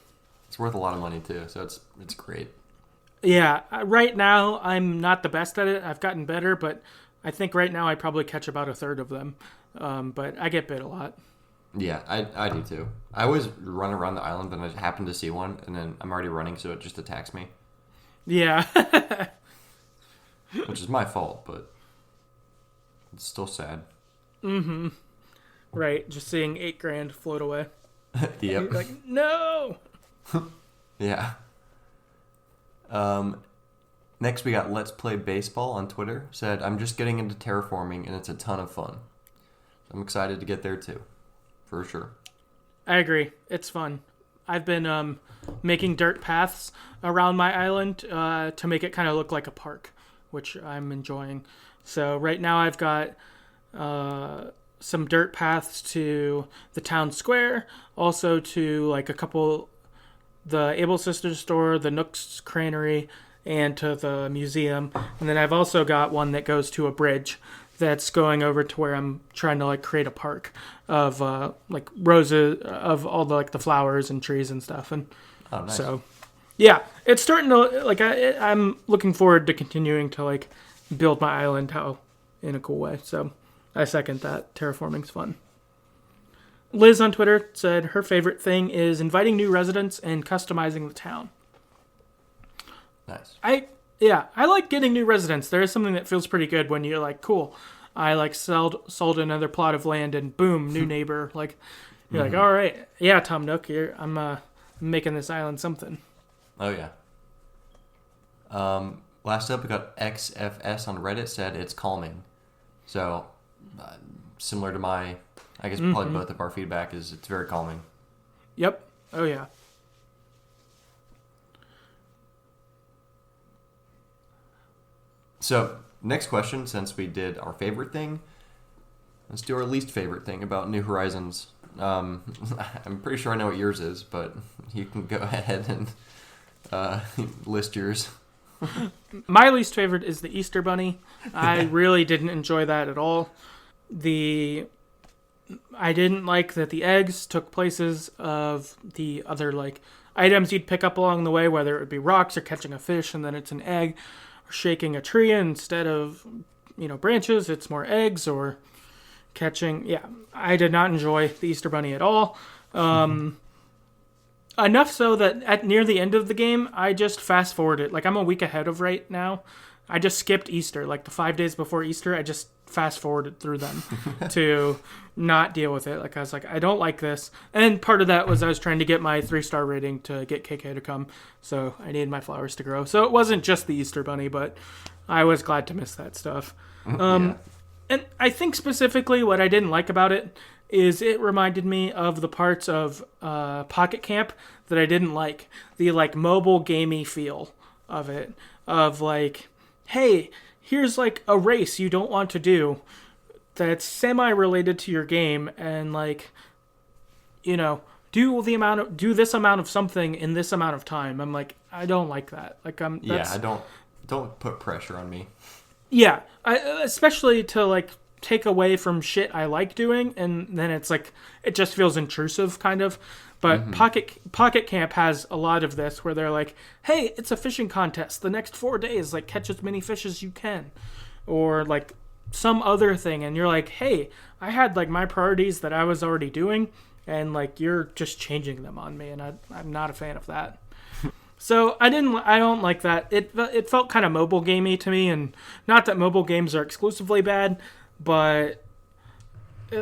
It's worth a lot of money too, so it's great. Yeah, right now I'm not the best at it. I've gotten better, but I think right now I probably catch about a third of them. But I get bit a lot. Yeah, I do too. I always run around the island and I happen to see one, and then I'm already running, so it just attacks me. Yeah. Which is my fault, but it's still sad. Mm-hmm. Right, just seeing $8,000 float away. Yep. You're like, no! Yeah. Next we got Let's Play Baseball on Twitter. Said, I'm just getting into terraforming and it's a ton of fun. I'm excited to get there too. For sure. I agree. It's fun. I've been making dirt paths around my island to make it kind of look like a park, which I'm enjoying. So right now I've got some dirt paths to the town square, also to a couple, the Able Sisters store, the Nook's Granary, and to the museum. And then I've also got one that goes to a bridge that's going over to where I'm trying to create a park of roses, of all the flowers and trees and stuff. And nice. So yeah, it's starting to I'm looking forward to continuing to build my island in a cool way. So I second that. Terraforming's fun. Liz on Twitter said her favorite thing is inviting new residents and customizing the town. Nice. I like getting new residents. There is something that feels pretty good when you're cool. I sold another plot of land and boom, new neighbor. You're all right, yeah, Tom Nook, I'm making this island something. Oh yeah. Last up we got XFS on Reddit said it's calming. So similar to my, I guess probably both of our feedback is it's very calming. Yep. Oh yeah. So, next question, since we did our favorite thing, let's do our least favorite thing about New Horizons. I'm pretty sure I know what yours is, but you can go ahead and list yours. My least favorite is the Easter Bunny. I really didn't enjoy that at all. I didn't like that the eggs took places of the other items you'd pick up along the way, whether it would be rocks or catching a fish and then it's an egg. Shaking a tree instead of branches, it's more eggs, or catching. Yeah, I did not enjoy the Easter Bunny at all. Enough so that at near the end of the game I just fast forwarded. I'm a week ahead of right now. I just skipped Easter, the 5 days before Easter. I just fast forwarded through them to not deal with it. Like I was like, I don't like this. And part of that was I was trying to get my 3-star rating to get KK to come. So I needed my flowers to grow. So it wasn't just the Easter Bunny, but I was glad to miss that stuff. Yeah. And I think specifically what I didn't like about it is it reminded me of the parts of Pocket Camp that I didn't like. The like mobile gamey feel of it. Of like, hey, here's like a race you don't want to do that's semi-related to your game, and like, you know, do this amount of something in this amount of time. I'm like, I don't like that. Like I don't put pressure on me. Yeah, especially to like take away from shit I like doing, and then it's like it just feels intrusive, kind of. But Pocket Camp has a lot of this where they're like, "Hey, it's a fishing contest. The next 4 days, like catch as many fish as you can," or like some other thing, and you're like, "Hey, I had like my priorities that I was already doing, and like you're just changing them on me, and I'm not a fan of that." So I don't like that. It felt kind of mobile gamey to me, and not that mobile games are exclusively bad, but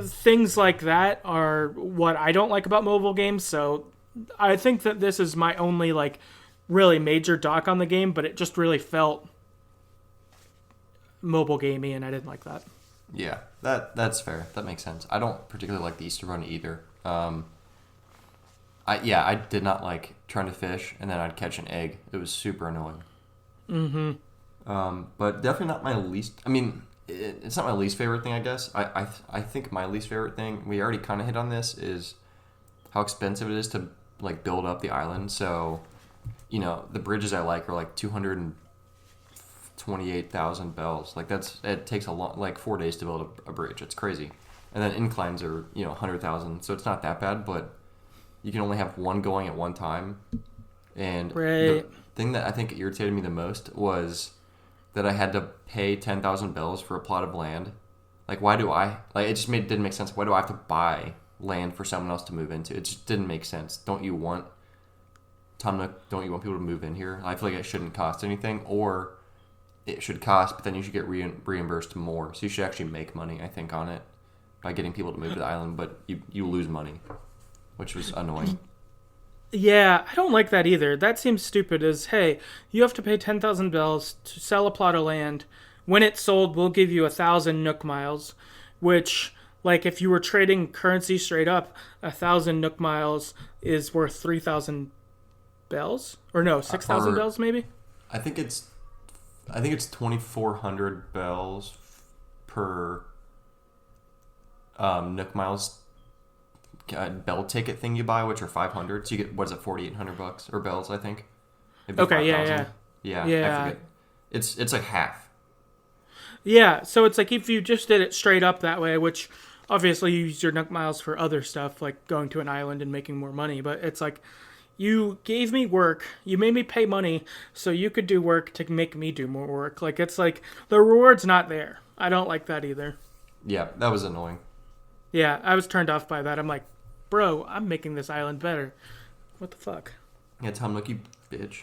things like that are what I don't like about mobile games. So I think that this is my only like really major dock on the game, but it just really felt mobile gamey, and I didn't like that. Yeah, that's fair. That makes sense. I don't particularly like the Easter Bunny either. I did not like trying to fish and then I'd catch an egg. It was super annoying. But definitely not my least. I mean, it's not my least favorite thing, I guess. I think my least favorite thing, we already kind of hit on this, is how expensive it is to like build up the island. So, you know, the bridges I like are like 228,000 bells. Like it takes a long, like 4 days to build a bridge. It's crazy. And then inclines are 100,000. So it's not that bad, but you can only have one going at one time. And the thing that I think irritated me the most was that I had to pay 10,000 bells for a plot of land. Like, why do I? Like, it just didn't make sense. Why do I have to buy land for someone else to move into? It just didn't make sense. Don't you want people to move in here? I feel like it shouldn't cost anything, or it should cost, but then you should get reimbursed more. So you should actually make money, I think, on it by getting people to move to the island, but you lose money, which was annoying. Yeah, I don't like that either. That seems stupid. Hey, you have to pay 10,000 bells to sell a plot of land. When it's sold, we'll give you 1,000 Nook miles, which, like, if you were trading currency straight up, 1,000 Nook miles is worth 3,000 bells? Or no, 6,000 bells maybe? I think it's 2,400 bells per Nook miles bell ticket thing you buy, which are 500. So you get, what is it, 4,800 bucks or bells, I think. Okay, 5, yeah. I forget. It's like half. Yeah, so it's like if you just did it straight up that way, which obviously you use your Nook miles for other stuff like going to an island and making more money, but it's like you gave me work, you made me pay money so you could do work to make me do more work. Like, it's like the reward's not there. I don't like that either. Yeah, that was annoying. Yeah, I was turned off by that. I'm like, bro, I'm making this island better. What the fuck? Yeah, Tom Nook, you bitch.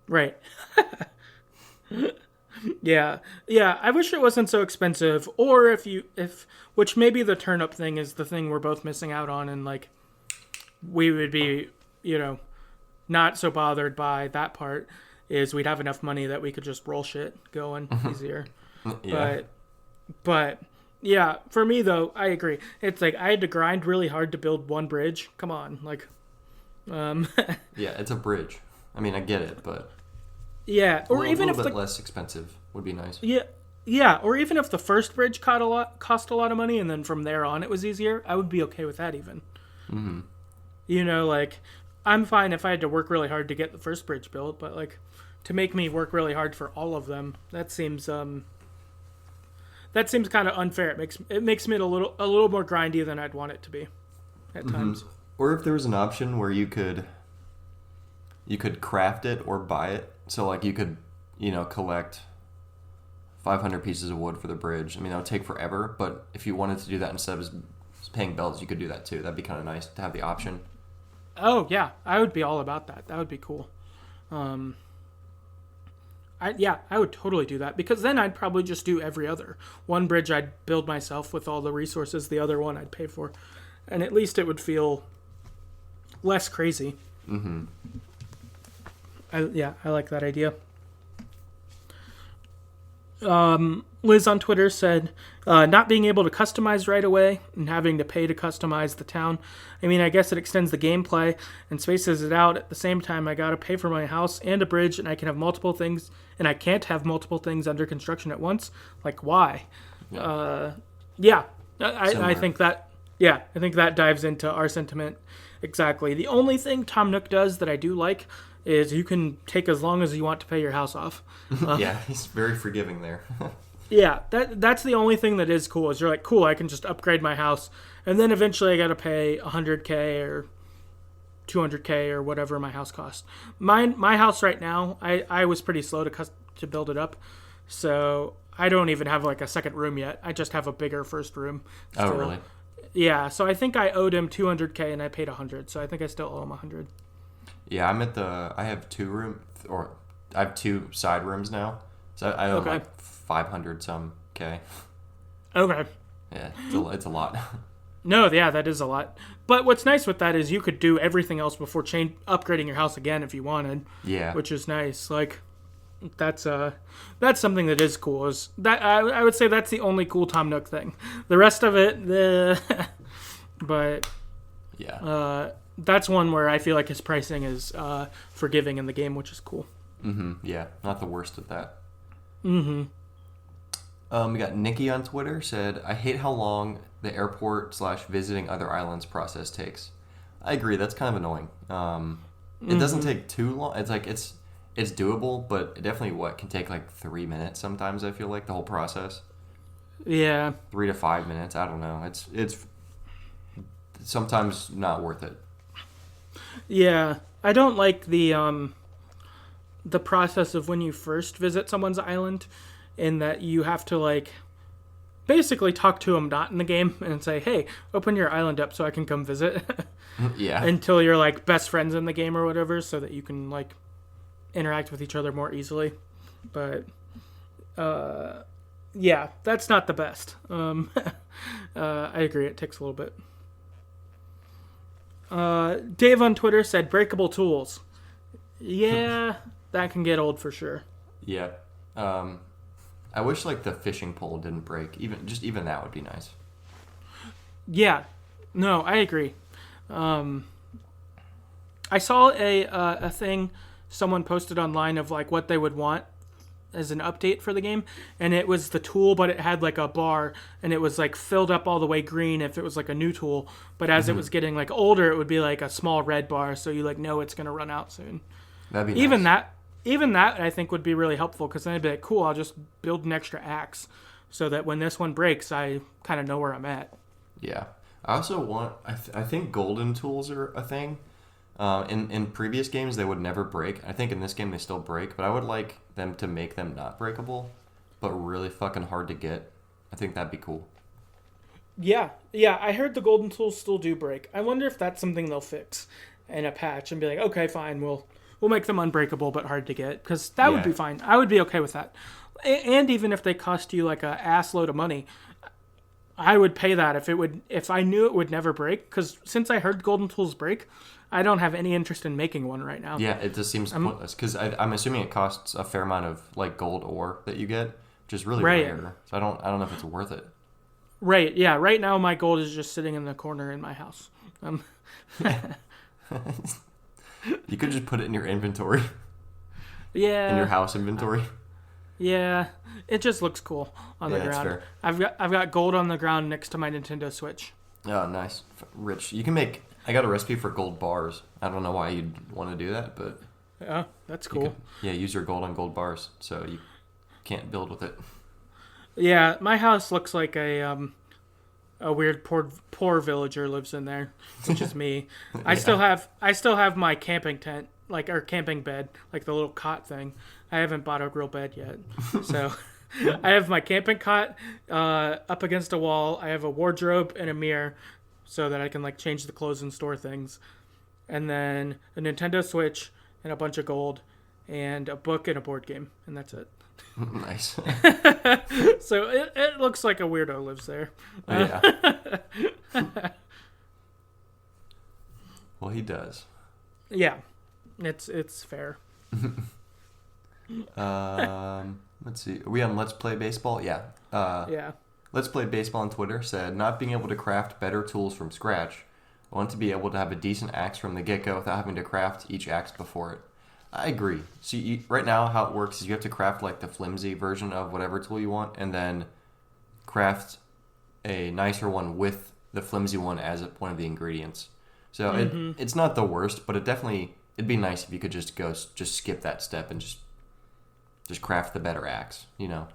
Right. Yeah. I wish it wasn't so expensive, or which maybe the turnip thing is the thing we're both missing out on, and like we would be, not so bothered by that part. Is we'd have enough money that we could just roll shit going easier. Yeah. But yeah, for me though, I agree. It's like I had to grind really hard to build one bridge. Come on, like. Yeah, it's a bridge. I mean, I get it, but. Yeah, or even if a little bit less expensive would be nice. Yeah, or even if the first bridge cost a lot of money, and then from there on it was easier, I would be okay with that even. Mm-hmm. Like, I'm fine if I had to work really hard to get the first bridge built, but like to make me work really hard for all of them, that seems kind of unfair. It makes me a little more grindy than I'd want it to be at times. Or if there was an option where you could craft it or buy it. So, like, you could, collect 500 pieces of wood for the bridge. I mean, that would take forever, but if you wanted to do that instead of paying bells, you could do that too. That'd be kind of nice to have the option. Oh, yeah. I would be all about that. That would be cool. I would totally do that, because then I'd probably just do every other. One bridge I'd build myself with all the resources, the other one I'd pay for. And at least it would feel less crazy. Mm-hmm. I like that idea. Liz on Twitter said, not being able to customize right away and having to pay to customize the town. I mean, I guess it extends the gameplay and spaces it out. At the same time, I gotta pay for my house and a bridge, and I can have multiple things, and I can't have multiple things under construction at once. Like, why? Yeah. I think that, I think that dives into our sentiment exactly. The only thing Tom Nook does that I do like is you can take as long as you want to pay your house off. Yeah, he's very forgiving there. Yeah, that's the only thing that is cool. Is you're like, cool, I can just upgrade my house, and then eventually I got to pay $100K or $200K or whatever my house costs. My house right now, I was pretty slow to build it up, so I don't even have like a second room yet. I just have a bigger first room. Oh, really? Yeah, so I think I owed him $200K and I paid $100, so I think I still owe him $100. Yeah, I have I have two side rooms now, so I owe like 500 some K. Okay. Yeah, it's a lot. No, yeah, that is a lot. But what's nice with that is you could do everything else before upgrading your house again if you wanted. Yeah. Which is nice. Like, that's something that is cool. Is that I would say that's the only cool Tom Nook thing. The rest of it, but yeah. That's one where I feel like his pricing is forgiving in the game, which is cool. Mm-hmm. Yeah, not the worst at that. Mm-hmm. We got Nikki on Twitter said, I hate how long the airport/visiting other islands process takes. I agree, that's kind of annoying. It doesn't take too long. It's like it's doable, but it definitely can take like 3 minutes sometimes, I feel like, the whole process. Yeah. 3 to 5 minutes, I don't know. It's sometimes not worth it. Yeah. I don't like the process of when you first visit someone's island, in that you have to like basically talk to them not in the game and say, hey, open your island up so I can come visit. Yeah. Until you're like best friends in the game or whatever, so that you can like interact with each other more easily. But yeah, that's not the best. I agree, it takes a little bit. Dave on Twitter said breakable tools. Yeah, that can get old for sure. Yeah. I wish like the fishing pole didn't break. Even that would be nice. Yeah. No, I agree. I saw a thing someone posted online of like what they would want as an update for the game, and it was the tool, but it had like a bar, and it was like filled up all the way green if it was like a new tool, but as it was getting like older, it would be like a small red bar, so you like know it's gonna run out soon. That'd be even nice. Even that I think would be really helpful, because then I'd be like, cool, I'll just build an extra axe so that when this one breaks, I kind of know where I'm at. Yeah. I also want... I think golden tools are a thing. In previous games, they would never break. I think in this game, they still break. But I would like them to make them not breakable, but really fucking hard to get. I think that'd be cool. Yeah. I heard the golden tools still do break. I wonder if that's something they'll fix in a patch and be like, okay, fine, we'll make them unbreakable but hard to get. Because that would be fine. I would be okay with that. And even if they cost you like a ass load of money, I would pay that if I knew it would never break. Because since I heard golden tools break, I don't have any interest in making one right now. Yeah, it just seems pointless. Because I'm assuming it costs a fair amount of like gold ore that you get, which is really rare. So I don't know if it's worth it. Right. Yeah. Right now, my gold is just sitting in the corner in my house. You could just put it in your inventory. Yeah. In your house inventory. Yeah, it just looks cool on the ground. Fair. I've got gold on the ground next to my Nintendo Switch. Oh, nice, rich. You can make. I got a recipe for gold bars. I don't know why you'd want to do that, but yeah, that's cool. Use your gold on gold bars, so you can't build with it. Yeah, my house looks like a weird poor villager lives in there, which is me. I still have my camping tent, like our camping bed, like the little cot thing. I haven't bought a real bed yet, so I have my camping cot up against a wall. I have a wardrobe and a mirror, so that I can like change the clothes and store things, and then a Nintendo Switch and a bunch of gold, and a book and a board game, and that's it. Nice. So it looks like a weirdo lives there. Yeah. Well, he does. Yeah, it's fair. Let's see. Are we on Let's Play Baseball? Yeah. Yeah. Let's Play Baseball on Twitter said, not being able to craft better tools from scratch. I want to be able to have a decent axe from the get-go without having to craft each axe before it. I agree. So right now how it works is you have to craft like the flimsy version of whatever tool you want and then craft a nicer one with the flimsy one as one of the ingredients. So it's not the worst, but it'd be nice if you could just skip that step and just craft the better axe, you know.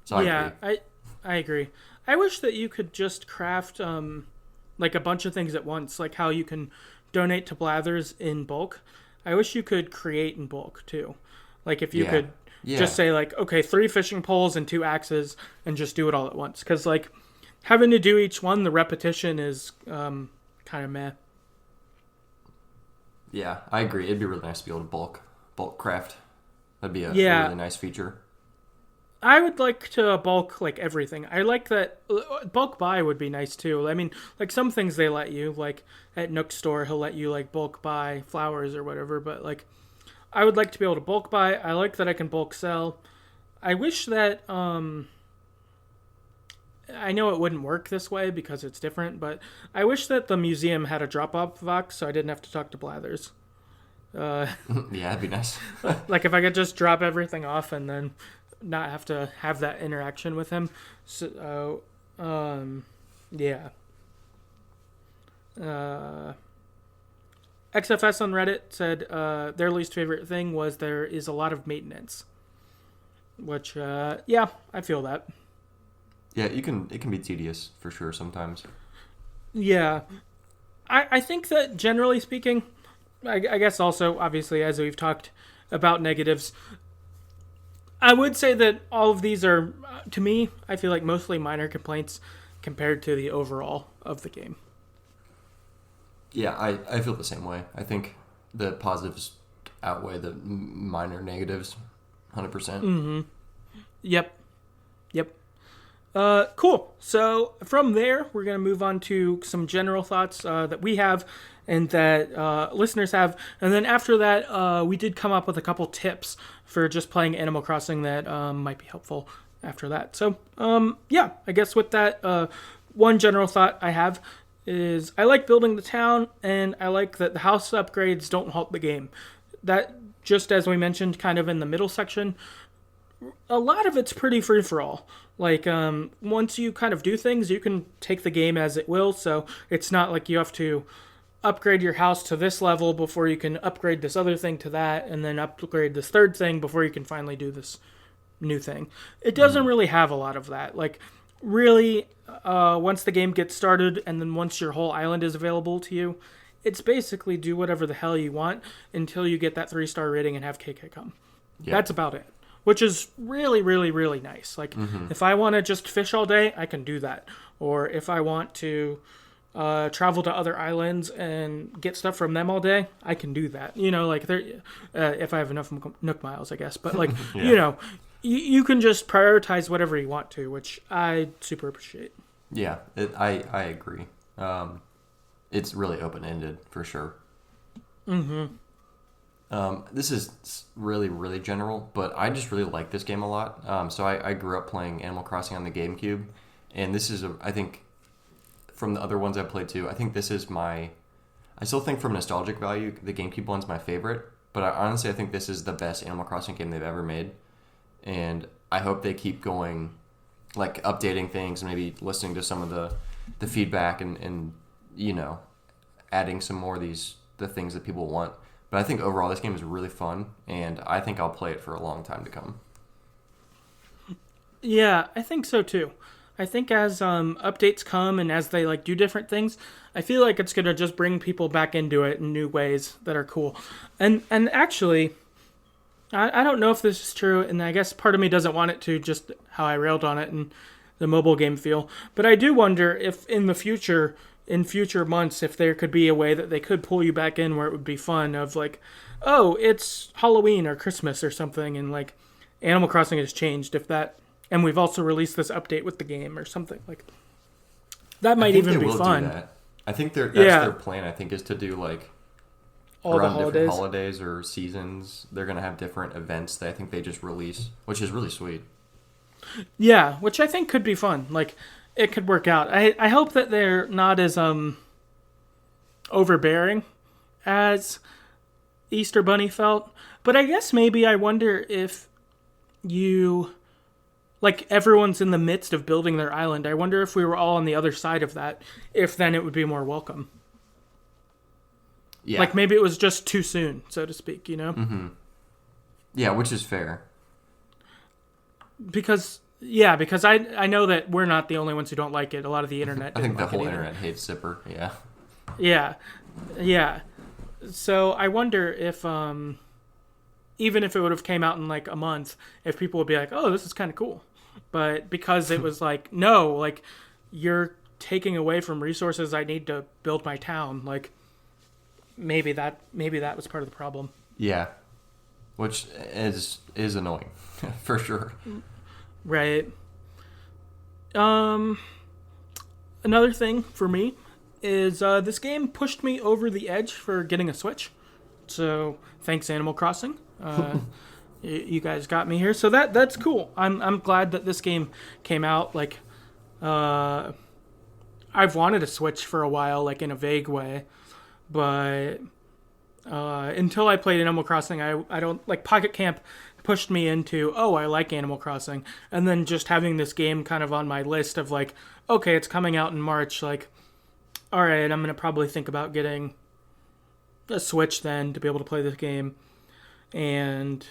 So yeah, I agree. I wish that you could just craft like a bunch of things at once, like how you can donate to Blathers in bulk. I wish you could create in bulk too. Like if you could just say like, okay, 3 fishing poles and 2 axes and just do it all at once. Because like having to do each one, the repetition is kind of meh. Yeah, I agree. It'd be really nice to be able to bulk craft. That'd be a really nice feature. I would like to bulk like everything. I like that bulk buy would be nice too. I mean, like some things they let you, like at Nook's store, he'll let you like bulk buy flowers or whatever. But like, I would like to be able to bulk buy. I like that I can bulk sell. I wish that I know it wouldn't work this way because it's different, but I wish that the museum had a drop-off box so I didn't have to talk to Blathers. Yeah, that'd be nice. Like if I could just drop everything off and then not have to have that interaction with him. So, yeah. XFS on Reddit said their least favorite thing was there is a lot of maintenance. Which, yeah, I feel that. Yeah, it can be tedious for sure sometimes. Yeah. I think that generally speaking, I guess also, obviously, as we've talked about negatives, I would say that all of these are, to me, I feel like mostly minor complaints compared to the overall of the game. Yeah, I feel the same way. I think the positives outweigh the minor negatives 100%. Mm-hmm. Yep. Cool. So from there, we're going to move on to some general thoughts that we have and that listeners have. And then after that, we did come up with a couple tips for just playing Animal Crossing that might be helpful after that. So, yeah, I guess with that, one general thought I have is I like building the town, and I like that the house upgrades don't halt the game. That, just as we mentioned kind of in the middle section, a lot of it's pretty free-for-all. Like, once you kind of do things, you can take the game as it will, so it's not like you have to upgrade your house to this level before you can upgrade this other thing to that, and then upgrade this third thing before you can finally do this new thing. It doesn't really have a lot of that. Like, really, once the game gets started, and then once your whole island is available to you, it's basically do whatever the hell you want until you get that 3-star rating and have KK come. Yeah. That's about it. Which is really, really, really nice. Like, if I want to just fish all day, I can do that. Or if I want to travel to other islands and get stuff from them all day, I can do that. You know, like, if I have enough Nook miles, I guess. But, like, you know, you can just prioritize whatever you want to, which I super appreciate. Yeah, I agree. It's really open-ended, for sure. Mm-hmm. This is really, really general, but I just really like this game a lot. So I grew up playing Animal Crossing on the GameCube, and this is, I think, from the other ones I played too, I think this is I still think from nostalgic value, the GameCube one's my favorite, but honestly, I think this is the best Animal Crossing game they've ever made, and I hope they keep going, like, updating things, and maybe listening to some of the feedback and you know, adding some more of the things that people want. But I think overall this game is really fun, and I think I'll play it for a long time to come. Yeah, I think so too. I think as updates come and as they like do different things, I feel like it's gonna just bring people back into it in new ways that are cool. And actually, I don't know if this is true, and I guess part of me doesn't want it to, just how I railed on it and the mobile game feel. But I do wonder if in the future in future months, if there could be a way that they could pull you back in where it would be fun of like, oh, it's Halloween or Christmas or something, and like Animal Crossing has changed if that, and we've also released this update with the game or something like that might even be fun. Do that. I think that's their plan. I think is to do like all around the holidays. Different holidays or seasons. They're gonna have different events that I think they just release, which is really sweet. Yeah, which I think could be fun. Like it could work out. I hope that they're not as overbearing as Easter Bunny felt. But I guess maybe I wonder if you, like everyone's in the midst of building their island. I wonder if we were all on the other side of that, if then it would be more welcome. Yeah. Like maybe it was just too soon, so to speak, you know? Mm-hmm. Yeah, which is fair. Because I know that we're not the only ones who don't like it. A lot of the internet I think the like whole internet hates Zipper, yeah. Yeah. Yeah. So I wonder if even if it would have came out in like a month, if people would be like, "Oh, this is kind of cool." But because it was like, "No, like you're taking away from resources I need to build my town." Like maybe that was part of the problem. Yeah. Which is annoying for sure. Right. Another thing for me is this game pushed me over the edge for getting a Switch. So thanks, Animal Crossing. You guys got me here, so that's cool. I'm glad that this game came out. Like, I've wanted a Switch for a while, like in a vague way, but until I played Animal Crossing, I don't like Pocket Camp pushed me into, oh, I like Animal Crossing, and then just having this game kind of on my list of like, okay, it's coming out in March, like, all right, I'm gonna probably think about getting a Switch then to be able to play this game, and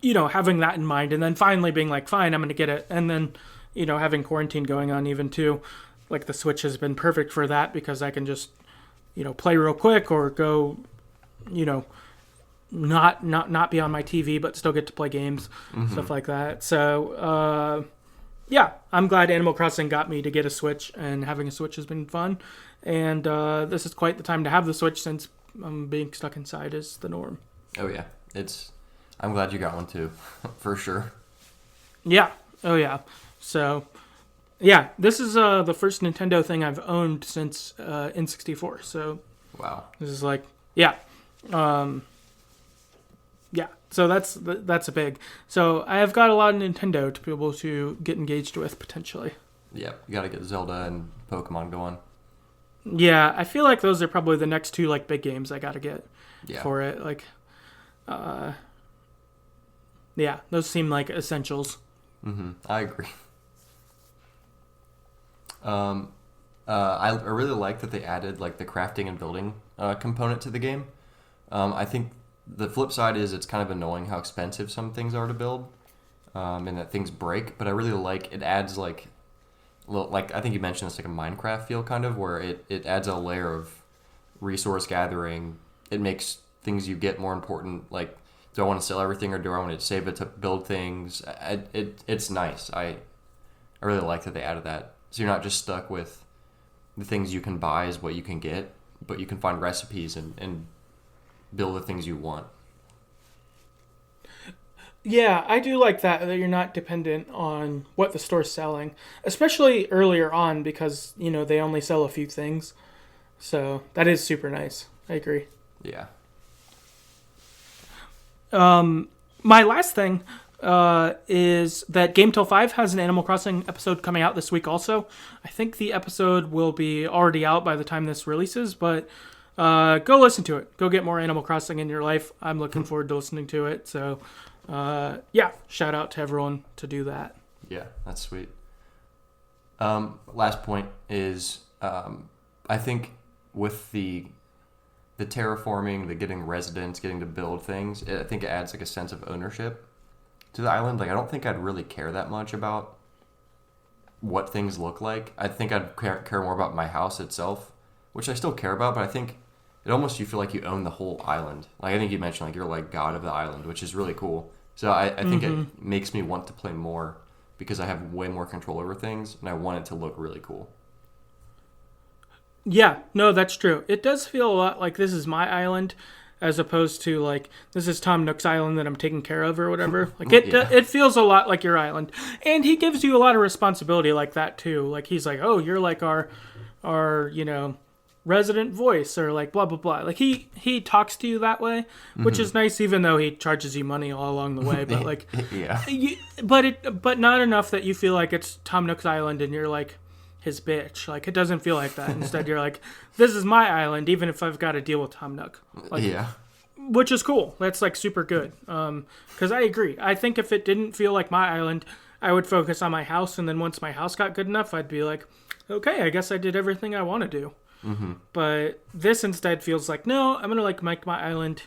having that in mind, and then finally being like, fine, I'm gonna get it, and then having quarantine going on even too, like the Switch has been perfect for that because I can just play real quick or go not be on my TV but still get to play games, stuff like that. So yeah, I'm glad Animal Crossing got me to get a Switch, and having a Switch has been fun, and this is quite the time to have the Switch since being stuck inside is the norm. Oh yeah, I'm glad you got one too, for sure. Yeah. Oh yeah. So yeah, this is the first Nintendo thing I've owned since N64. So wow, this is like yeah. Yeah, so that's a big. So I have got a lot of Nintendo to be able to get engaged with potentially. Yeah, you got to get Zelda and Pokemon going. Yeah, I feel like those are probably the next two like big games I got to get for it. Like, yeah, those seem like essentials. I agree. I really like that they added like the crafting and building component to the game. I think the flip side is it's kind of annoying how expensive some things are to build, and that things break. But I really like it adds like I think you mentioned this like a Minecraft feel kind of where it adds a layer of resource gathering. It makes things you get more important. Like, do I want to sell everything or do I want to save it to build things? It's nice. I really like that they added that. So you're not just stuck with the things you can buy is what you can get, but you can find recipes and build the things you want. Yeah, I do like that you're not dependent on what the store's selling, especially earlier on because, they only sell a few things. So that is super nice. I agree. Yeah. My last thing is that Game Till 5 has an Animal Crossing episode coming out this week also. I think the episode will be already out by the time this releases, but go listen to it. Go get more Animal Crossing in your life. I'm looking forward to listening to it. So, yeah, shout out to everyone to do that. Yeah, that's sweet. Last point is I think with the terraforming, the getting residents, getting to build things, I think it adds like a sense of ownership to the island. Like, I don't think I'd really care that much about what things look like. I think I'd care more about my house itself, which I still care about, but I think it almost, you feel like you own the whole island. Like, I think you mentioned, like, you're like god of the island, which is really cool. So I think it makes me want to play more because I have way more control over things, and I want it to look really cool. Yeah, no, that's true. It does feel a lot like this is my island, as opposed to like this is Tom Nook's island that I'm taking care of or whatever. Like Yeah. it feels a lot like your island, and he gives you a lot of responsibility like that too. Like he's like, oh, you're like our resident voice or like blah blah blah. Like he talks to you that way, which is nice, even though he charges you money all along the way. But like, Yeah. but not enough that you feel like it's Tom Nook's island and you're like his bitch. Like it doesn't feel like that. Instead, you're like, this is my island, even if I've got to deal with Tom Nook. Like, Yeah. which is cool. That's like super good. Because I agree. I think if it didn't feel like my island, I would focus on my house, and then once my house got good enough, I'd be like, okay, I guess I did everything I want to do. But this instead feels like, no, I'm gonna like make my island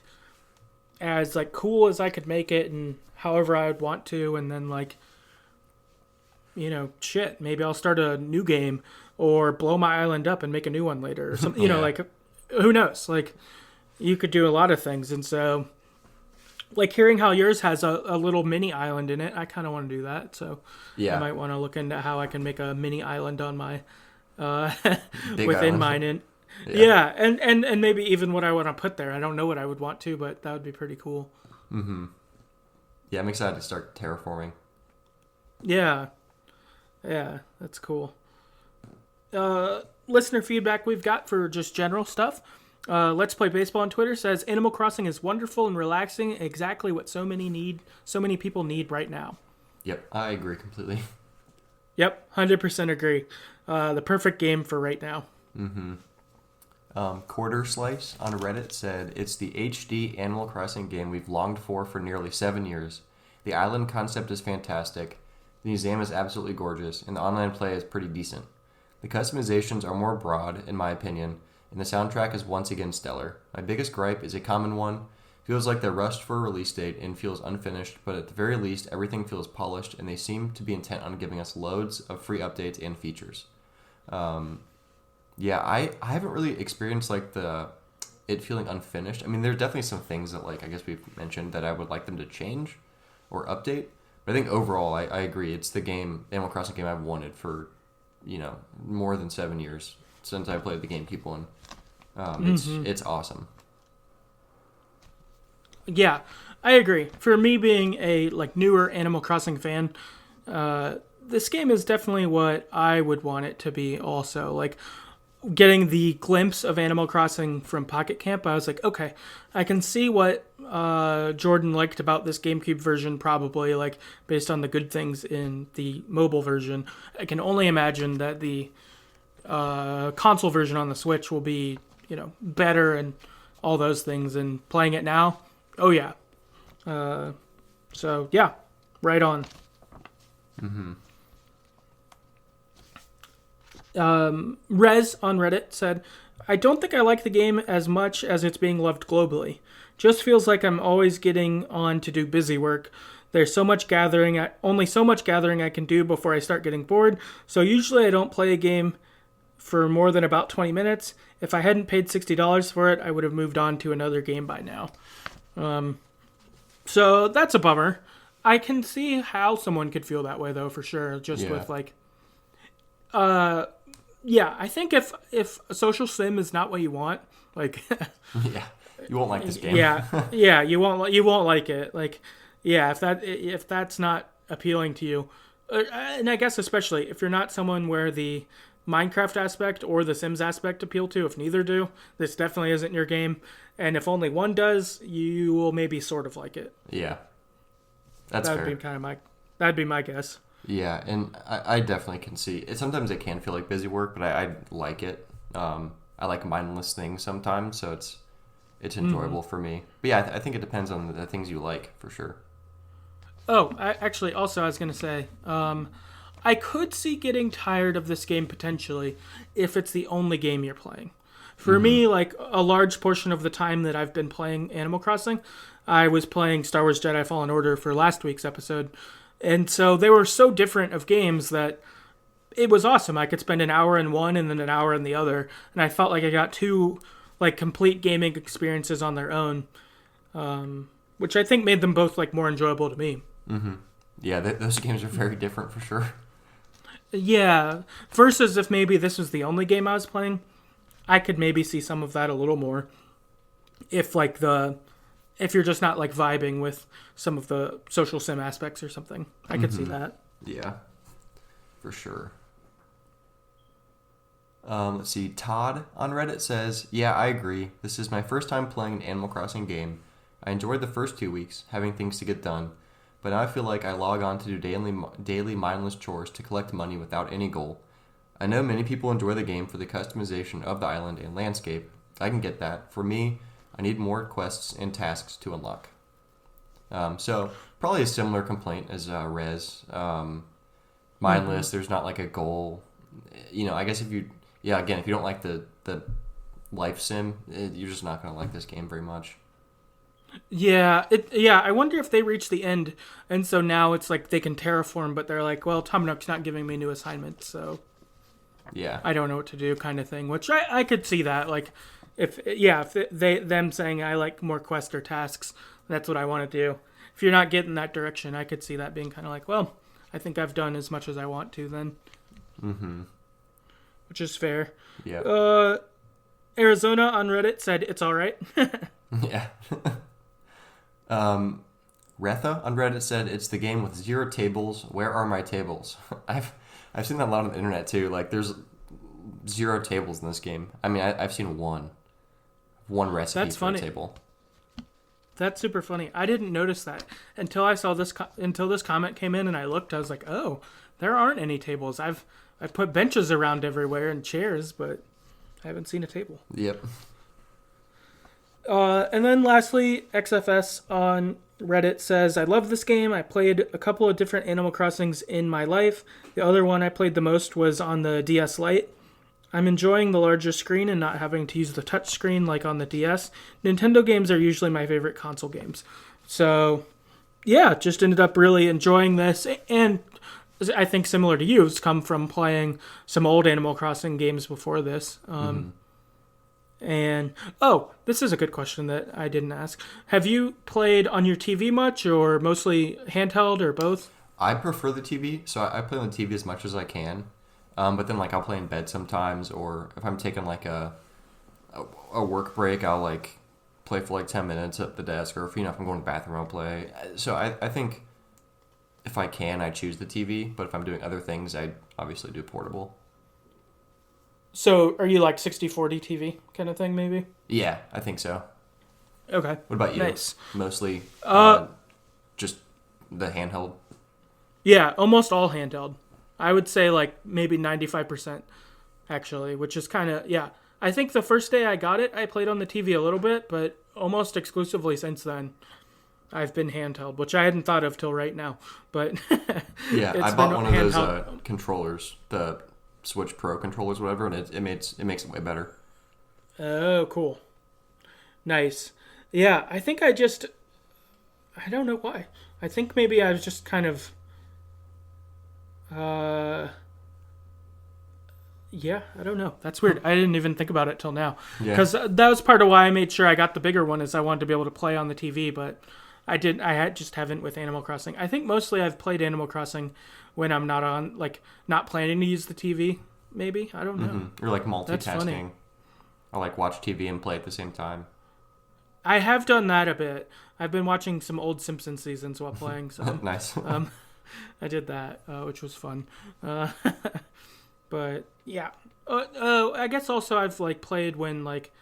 as like cool as I could make it, and however I would want to, and then like, shit, maybe I'll start a new game or blow my island up and make a new one later or something. Yeah. Like who knows? Like you could do a lot of things, and so like hearing how yours has a little mini island in it, I kind of want to do that. So Yeah. I might want to look into how I can make a mini island on my Big within island. mine. And Yeah. and maybe even what I want to put there. I don't know what I would want to, but that would be pretty cool. Yeah, I'm excited to start terraforming. Yeah, that's cool. Listener feedback we've got for just general stuff. Let's Play Baseball on Twitter says Animal Crossing is wonderful and relaxing, exactly what so many people need right now. Yep, I agree completely. Yep, 100% agree. The perfect game for right now. Quarter Slice on Reddit said, it's the HD Animal Crossing game we've longed for nearly 7 years. The island concept is fantastic, the museum is absolutely gorgeous, and the online play is pretty decent. The customizations are more broad, in my opinion, and the soundtrack is once again stellar. My biggest gripe is a common one. Feels like they're rushed for a release date and feels unfinished, but at the very least, everything feels polished, and they seem to be intent on giving us loads of free updates and features. Yeah, I haven't really experienced like it feeling unfinished. I mean, there's definitely some things that like I guess we've mentioned that I would like them to change or update. But I think overall, I agree. It's the Animal Crossing game I've wanted for, more than 7 years since I played the GameCube one. It's awesome. Yeah, I agree. For me being a like newer Animal Crossing fan, this game is definitely what I would want it to be also. Like getting the glimpse of Animal Crossing from Pocket Camp, I was like, okay, I can see what Jordan liked about this GameCube version, probably like based on the good things in the mobile version. I can only imagine that the console version on the Switch will be, better and all those things. And playing it now, oh yeah. So yeah, right on. Rez on Reddit said, I don't think I like the game as much as it's being loved globally. Just feels like I'm always getting on to do busy work. There's only so much gathering I can do before I start getting bored, so usually I don't play a game for more than about 20 minutes. If I hadn't paid $60 for it, I would have moved on to another game by now. So that's a bummer. I can see how someone could feel that way, though, for sure. Just with, like... yeah, I think if a social sim is not what you want, like... Yeah, you won't like this game. yeah, you won't like it. Like, yeah, if that's not appealing to you, and I guess especially if you're not someone where the Minecraft aspect or the Sims aspect appeal to, if neither do, this definitely isn't your game. And if only one does, you will maybe sort of like it. Yeah, that's fair. That'd be my guess. Yeah, and I definitely can see it. Sometimes it can feel like busy work, but I like it. I like mindless things sometimes, so it's enjoyable for me. But yeah, I think it depends on the things you like, for sure. Oh, I was going to say, I could see getting tired of this game potentially if it's the only game you're playing. For me, like a large portion of the time that I've been playing Animal Crossing, I was playing Star Wars Jedi Fallen Order for last week's episode. And so they were so different of games that it was awesome. I could spend an hour in one and then an hour in the other. And I felt like I got two like complete gaming experiences on their own, which I think made them both like more enjoyable to me. Yeah, those games are very different for sure. Yeah, versus if maybe this was the only game I was playing, I could maybe see some of that a little more if if you're just not like vibing with some of the social sim aspects or something. I could see that. Yeah, for sure. Let's see. Todd on Reddit says, "Yeah, I agree. This is my first time playing an Animal Crossing game. I enjoyed the first 2 weeks, having things to get done, but now I feel like I log on to do daily mindless chores to collect money without any goal. I know many people enjoy the game for the customization of the island and landscape. I can get that. For me, I need more quests and tasks to unlock." So probably a similar complaint as Rez. Mindless. There's not like a goal. I guess if you don't like the life sim, you're just not going to like this game very much. Yeah, I wonder if they reach the end, and so now it's like they can terraform, but they're like, well, Tom Nook's not giving me new assignments, so yeah, I don't know what to do, kind of thing. Which I could see that, like, if them saying I like more quests or tasks, that's what I want to do. If you're not getting that direction, I could see that being kind of like, well, I think I've done as much as I want to then. Mm-hmm. Which is fair. Yeah. Arizona on Reddit said it's all right. Yeah. Retha on Reddit said, "It's the game with 0 tables. Where are my tables?" I've seen that a lot on the internet too. Like, there's 0 tables in this game. I mean, I've seen one recipe That's for funny. a table. That's super funny. I didn't notice that until I saw until this comment came in, and I looked. I was like, oh, there aren't any tables. I've put benches around everywhere and chairs, but I haven't seen a table. Yep. And then lastly, XFS on Reddit says, "I love this game. I played a couple of different Animal Crossings in my life. The other one I played the most was on the DS Lite. I'm enjoying the larger screen and not having to use the touch screen like on the DS. Nintendo games are usually my favorite console games." So, yeah, just ended up really enjoying this. And I think similar to you, it's come from playing some old Animal Crossing games before this. And, this is a good question that I didn't ask. Have you played on your TV much, or mostly handheld, or both? I prefer the TV, so I play on the TV as much as I can. But then, like, I'll play in bed sometimes, or if I'm taking, like, a work break, I'll, like, play for, like, 10 minutes at the desk, or if I'm going to the bathroom, I'll play. So I think if I can, I choose the TV, but if I'm doing other things, I obviously do portable. So, are you like 60-40 TV kind of thing, maybe? Yeah, I think so. Okay. What about you? Nice. Mostly just the handheld? Yeah, almost all handheld. I would say like maybe 95%, actually, which is kind of, yeah. I think the first day I got it, I played on the TV a little bit, but almost exclusively since then, I've been handheld, which I hadn't thought of till right now. But yeah, I bought one of those controllers, the Switch Pro controllers, whatever, and it makes it way better. Oh, cool. Nice. Yeah, I think I don't know why. I think maybe I was just kind of, yeah, I don't know. That's weird. I didn't even think about it till now. Because that was part of why I made sure I got the bigger one, is I wanted to be able to play on the TV, but I just haven't with Animal Crossing. I think mostly I've played Animal Crossing when I'm not planning to use the TV, maybe. I don't know. Mm-hmm. Or like multitasking. Or like watch TV and play at the same time. I have done that a bit. I've been watching some old Simpsons seasons while playing. So nice. I did that, which was fun. But yeah. I guess also I've like played when like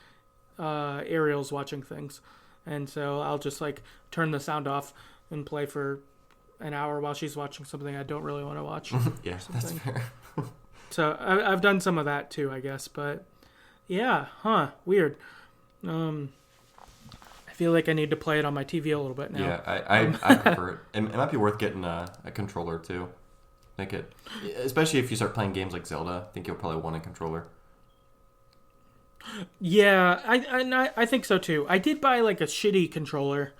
Ariel's watching things. And so I'll just like turn the sound off and play for an hour while she's watching something I don't really want to watch. Yeah, that's fair. So I've done some of that too, I guess. But yeah, weird. I feel like I need to play it on my TV a little bit now. Yeah, I prefer it. It might be worth getting a controller too. Especially if you start playing games like Zelda, I think you'll probably want a controller. Yeah, I think so too. I did buy like a shitty controller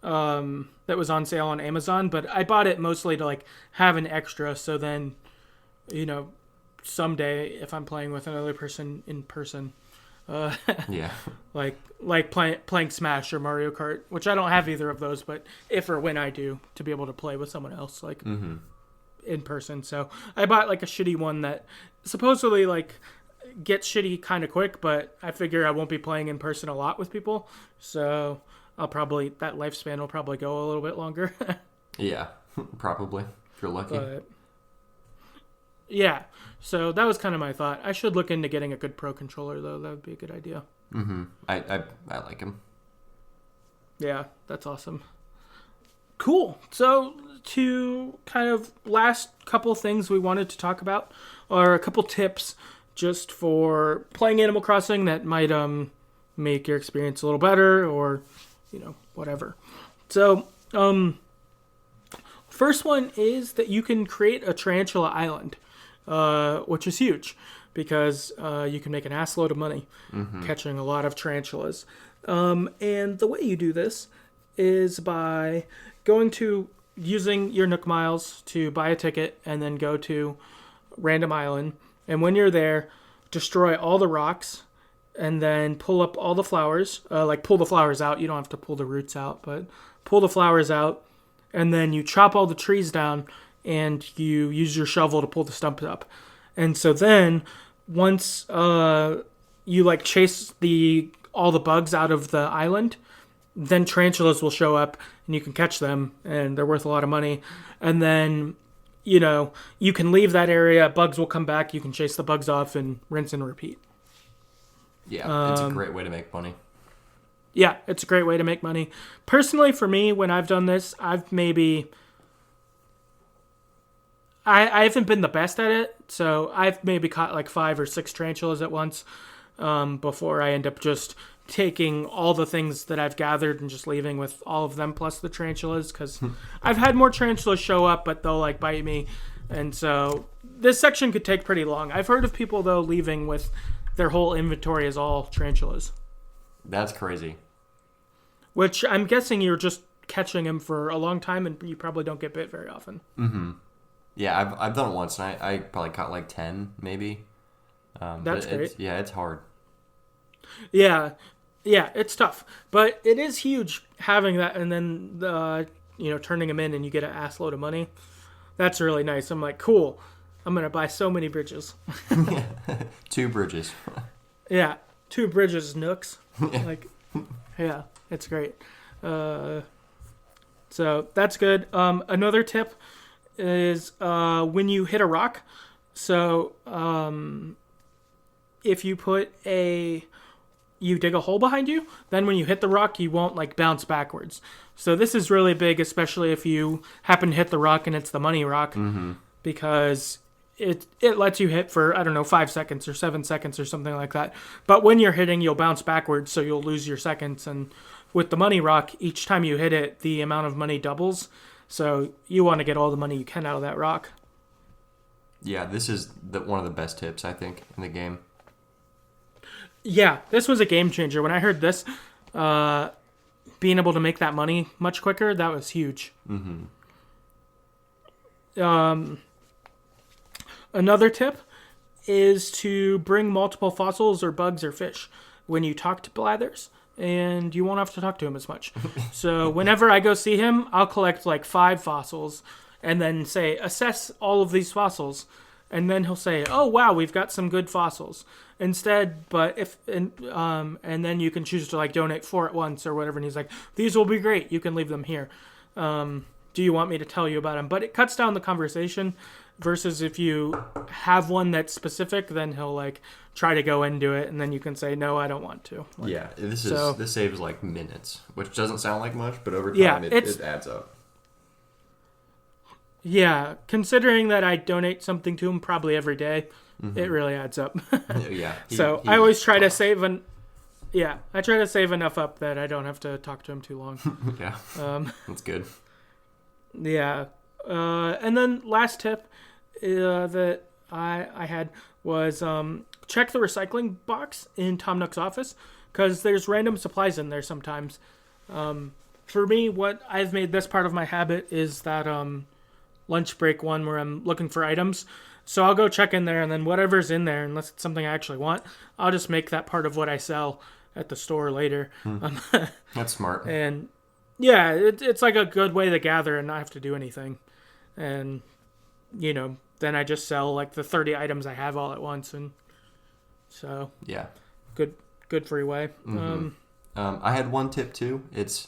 that was on sale on Amazon, but I bought it mostly to like have an extra, so then, someday if I'm playing with another person in person, yeah, like playing Smash or Mario Kart, which I don't have either of those, but if or when I do, to be able to play with someone else in person. So I bought like a shitty one that supposedly like gets shitty kind of quick, but I figure I won't be playing in person a lot with people, so that lifespan will probably go a little bit longer. Yeah, probably, if you're lucky. But yeah, so that was kind of my thought. I should look into getting a good pro controller, though. That would be a good idea. Mm-hmm. I like him. Yeah, that's awesome. Cool. So to kind of last couple things we wanted to talk about, or a couple tips just for playing Animal Crossing that might make your experience a little better, or whatever. So first one is that you can create a tarantula island, which is huge because you can make an assload of money catching a lot of tarantulas. And the way you do this is by using your Nook Miles to buy a ticket and then go to random island. And when you're there, destroy all the rocks and then pull up all the flowers. Pull the flowers out. You don't have to pull the roots out, but pull the flowers out. And then you chop all the trees down and you use your shovel to pull the stumps up. And so then once you chase all the bugs out of the island, then tarantulas will show up and you can catch them and they're worth a lot of money. And then, you can leave that area, bugs will come back, you can chase the bugs off and rinse and repeat. Yeah, it's a great way to make money. Yeah, it's a great way to make money. Personally, for me, when I've done this, I haven't been the best at it, so I've maybe caught 5 or 6 tarantulas at once before I end up just taking all the things that I've gathered and just leaving with all of them plus the tarantulas, because I've had more tarantulas show up, but they'll bite me, and so this section could take pretty long. I've heard of people, though, leaving with their whole inventory as all tarantulas. That's crazy. Which I'm guessing you're just catching them for a long time and you probably don't get bit very often. Mm-hmm. Yeah, I've done it once and I probably caught 10 maybe. That's great. It's hard. Yeah, it's tough. But it is huge having that and then turning them in and you get an ass load of money. That's really nice. I'm like, cool. I'm going to buy so many bridges. 2 bridges. Yeah, 2 bridges, Nooks. Yeah, it's great. So that's good. Another tip is when you hit a rock. So if you you dig a hole behind you, then when you hit the rock, you won't bounce backwards. So this is really big, especially if you happen to hit the rock and it's the money rock, because it lets you hit for, 5 seconds or 7 seconds or something like that. But when you're hitting, you'll bounce backwards, so you'll lose your seconds. And with the money rock, each time you hit it, the amount of money doubles. So you want to get all the money you can out of that rock. Yeah, this is one of the best tips, I think, in the game. Yeah, this was a game changer. When I heard this, being able to make that money much quicker, that was huge. Mm-hmm. Another tip is to bring multiple fossils or bugs or fish when you talk to Blathers, and you won't have to talk to him as much. So whenever I go see him, I'll collect 5 fossils and then say, assess all of these fossils. And then he'll say, oh, wow, we've got some good fossils. Instead, and then you can choose to donate 4 at once or whatever. And he's like, these will be great. You can leave them here. Do you want me to tell you about them? But it cuts down the conversation versus if you have one that's specific, then he'll try to go into it. And then you can say, no, I don't want to. Yeah, this saves minutes, which doesn't sound like much, but over time it adds up. Yeah, considering that I donate something to him probably every day, it really adds up. Yeah. I always try to save I try to save enough up that I don't have to talk to him too long. Yeah. That's good. Yeah. And then last tip that I had was check the recycling box in Tom Nook's office, because there's random supplies in there sometimes. For me, what I've made this part of my habit is that lunch break one where I'm looking for items. So I'll go check in there, and then whatever's in there, unless it's something I actually want, I'll just make that part of what I sell at the store later. That's smart. And yeah, it's a good way to gather and not have to do anything. And, then I just sell the 30 items I have all at once, and So Yeah. good freeway. I had one tip too. It's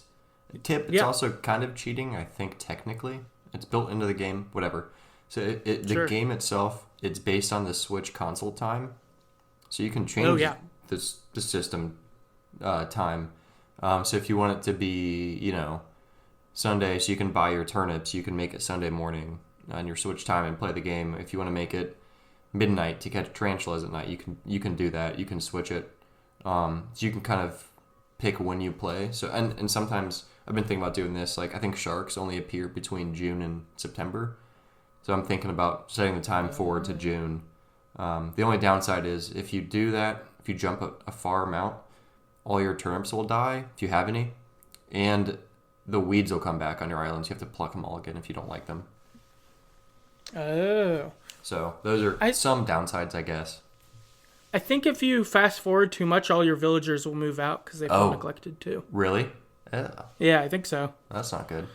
also kind of cheating, I think, technically. It's built into the game, whatever. So the game itself, it's based on the Switch console time. So you can change the system time. So if you want it to be, Sunday, so you can buy your turnips, you can make it Sunday morning on your Switch time and play the game. If you want to make it midnight to catch tarantulas at night, you can do that. You can switch it. So you can kind of pick when you play. So and sometimes I've been thinking about doing this. Like I think sharks only appear between June and September. So I'm thinking about setting the time forward to June. The only downside is if you do that, if you jump a far amount, all your turnips will die if you have any, and the weeds will come back on your islands. You have to pluck them all again if you don't like them. Oh. So those are some downsides, I guess. I think if you fast forward too much, all your villagers will move out because they feel neglected too. Really? Yeah, I think so. That's not good.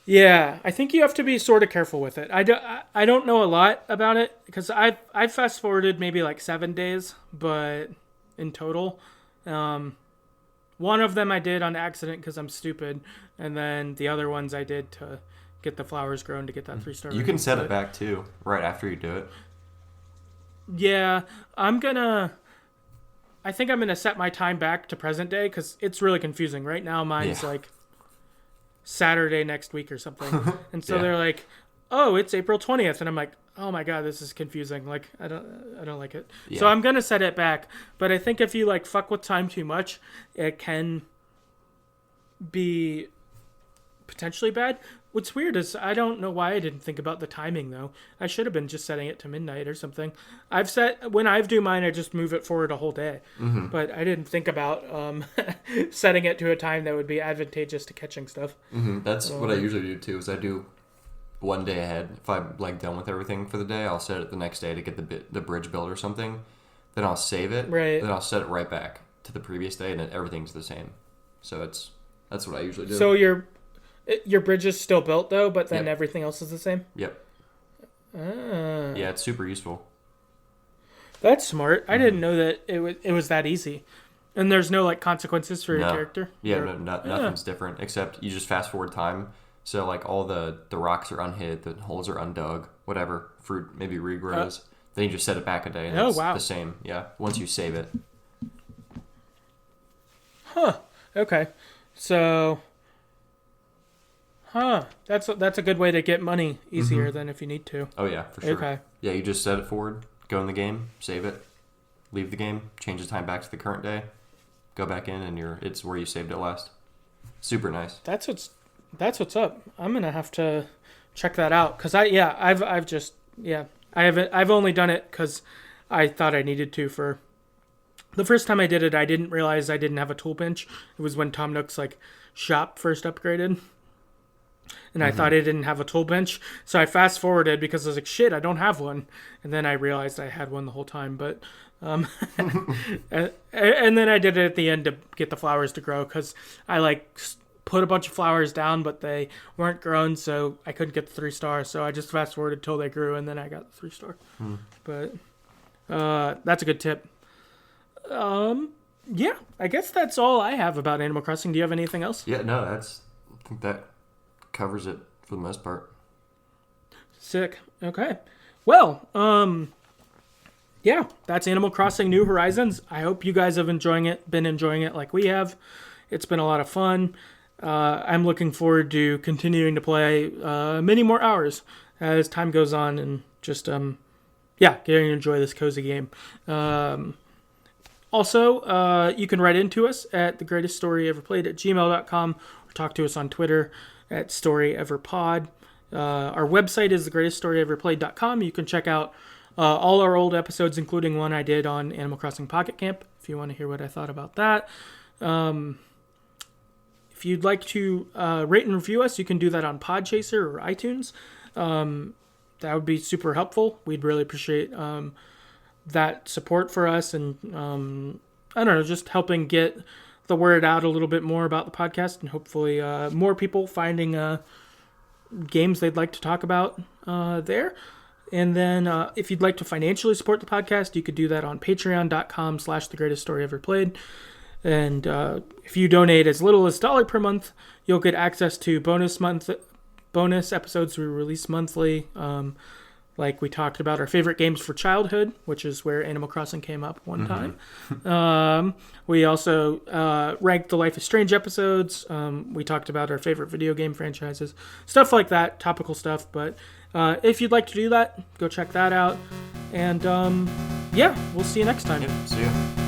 Yeah, I think you have to be sort of careful with it. I don't know a lot about it because I fast forwarded maybe like 7 days, but in total, one of them I did on accident because I'm stupid, and then the other ones I did to get the flowers grown to get that 3-star. You can set it back too, right after you do it. Yeah, I think I'm gonna set my time back to present day because it's really confusing right now. Mine's like Saturday next week or something, and so they're like, "Oh, it's April 20th," and I'm like, "Oh my god, this is confusing." Like, I don't like it. Yeah. So I'm gonna set it back. But I think if you like fuck with time too much, it can be potentially bad. What's weird is I don't know why I didn't think about the timing though. I should have been just setting it to midnight or something. When I do mine, I just move it forward a whole day. Mm-hmm. But I didn't think about setting it to a time that would be advantageous to catching stuff. Mm-hmm. That's what I usually do too. Is I do one day ahead. If I'm like done with everything for the day, I'll set it the next day to get the bridge built or something. Then I'll save it. Right. Then I'll set it right back to the previous day, and then everything's the same. So that's what I usually do. So your bridge is still built though, but then everything else is the same? Yep. Yeah, it's super useful. That's smart. I didn't know that it was that easy. And there's no like consequences for your character? Yeah, nothing's different except you just fast forward time. So like all the rocks are unhit, the holes are undug, whatever, fruit maybe regrows. Then you just set it back a day and it's the same. Yeah, once you save it. Huh. Okay. So that's a good way to get money easier than if you need to. Oh yeah, for sure. Okay. Yeah, you just set it forward, go in the game, save it, leave the game, change the time back to the current day, go back in, and it's where you saved it last. Super nice. That's what's up. I'm gonna have to check that out because I've only done it because I thought I needed to. For the first time I did it, I didn't realize I didn't have a tool bench. It was when Tom Nook's like shop first upgraded. And I thought I didn't have a tool bench. So I fast forwarded because I was like, shit, I don't have one. And then I realized I had one the whole time. But and then I did it at the end to get the flowers to grow because I like put a bunch of flowers down, but they weren't grown. So I couldn't get the 3-star. So I just fast forwarded till they grew and then I got the 3-star. But that's a good tip. Yeah, I guess that's all I have about Animal Crossing. Do you have anything else? Yeah, no, I think that covers it for the most part. Sick. Okay. Well, yeah, that's Animal Crossing New Horizons. I hope you guys have been enjoying it like we have. It's been a lot of fun. I'm looking forward to continuing to play many more hours as time goes on and just, getting to enjoy this cozy game. Also, you can write into us at TheGreatestStoryEverPlayed@gmail.com or talk to us on Twitter at StoryEverPod. Our website is TheGreatestStoryEverPlayed.com. You can check out all our old episodes, including one I did on Animal Crossing Pocket Camp, if you want to hear what I thought about that. If you'd like to rate and review us, you can do that on Podchaser or iTunes. That would be super helpful. We'd really appreciate that support for us and, I don't know, just helping get the word out a little bit more about the podcast and hopefully more people finding games they'd like to talk about there. And then if you'd like to financially support the podcast, you could do that on patreon.com/TheGreatestStoryEverPlayed. And if you donate as little as $1 per month, you'll get access to bonus episodes we release monthly. Like we talked about our favorite games for childhood, which is where Animal Crossing came up one time. We also ranked the Life is Strange episodes. We talked about our favorite video game franchises, stuff like that, topical stuff. But if you'd like to do that, go check that out. And yeah, we'll see you next time. Yep, see ya.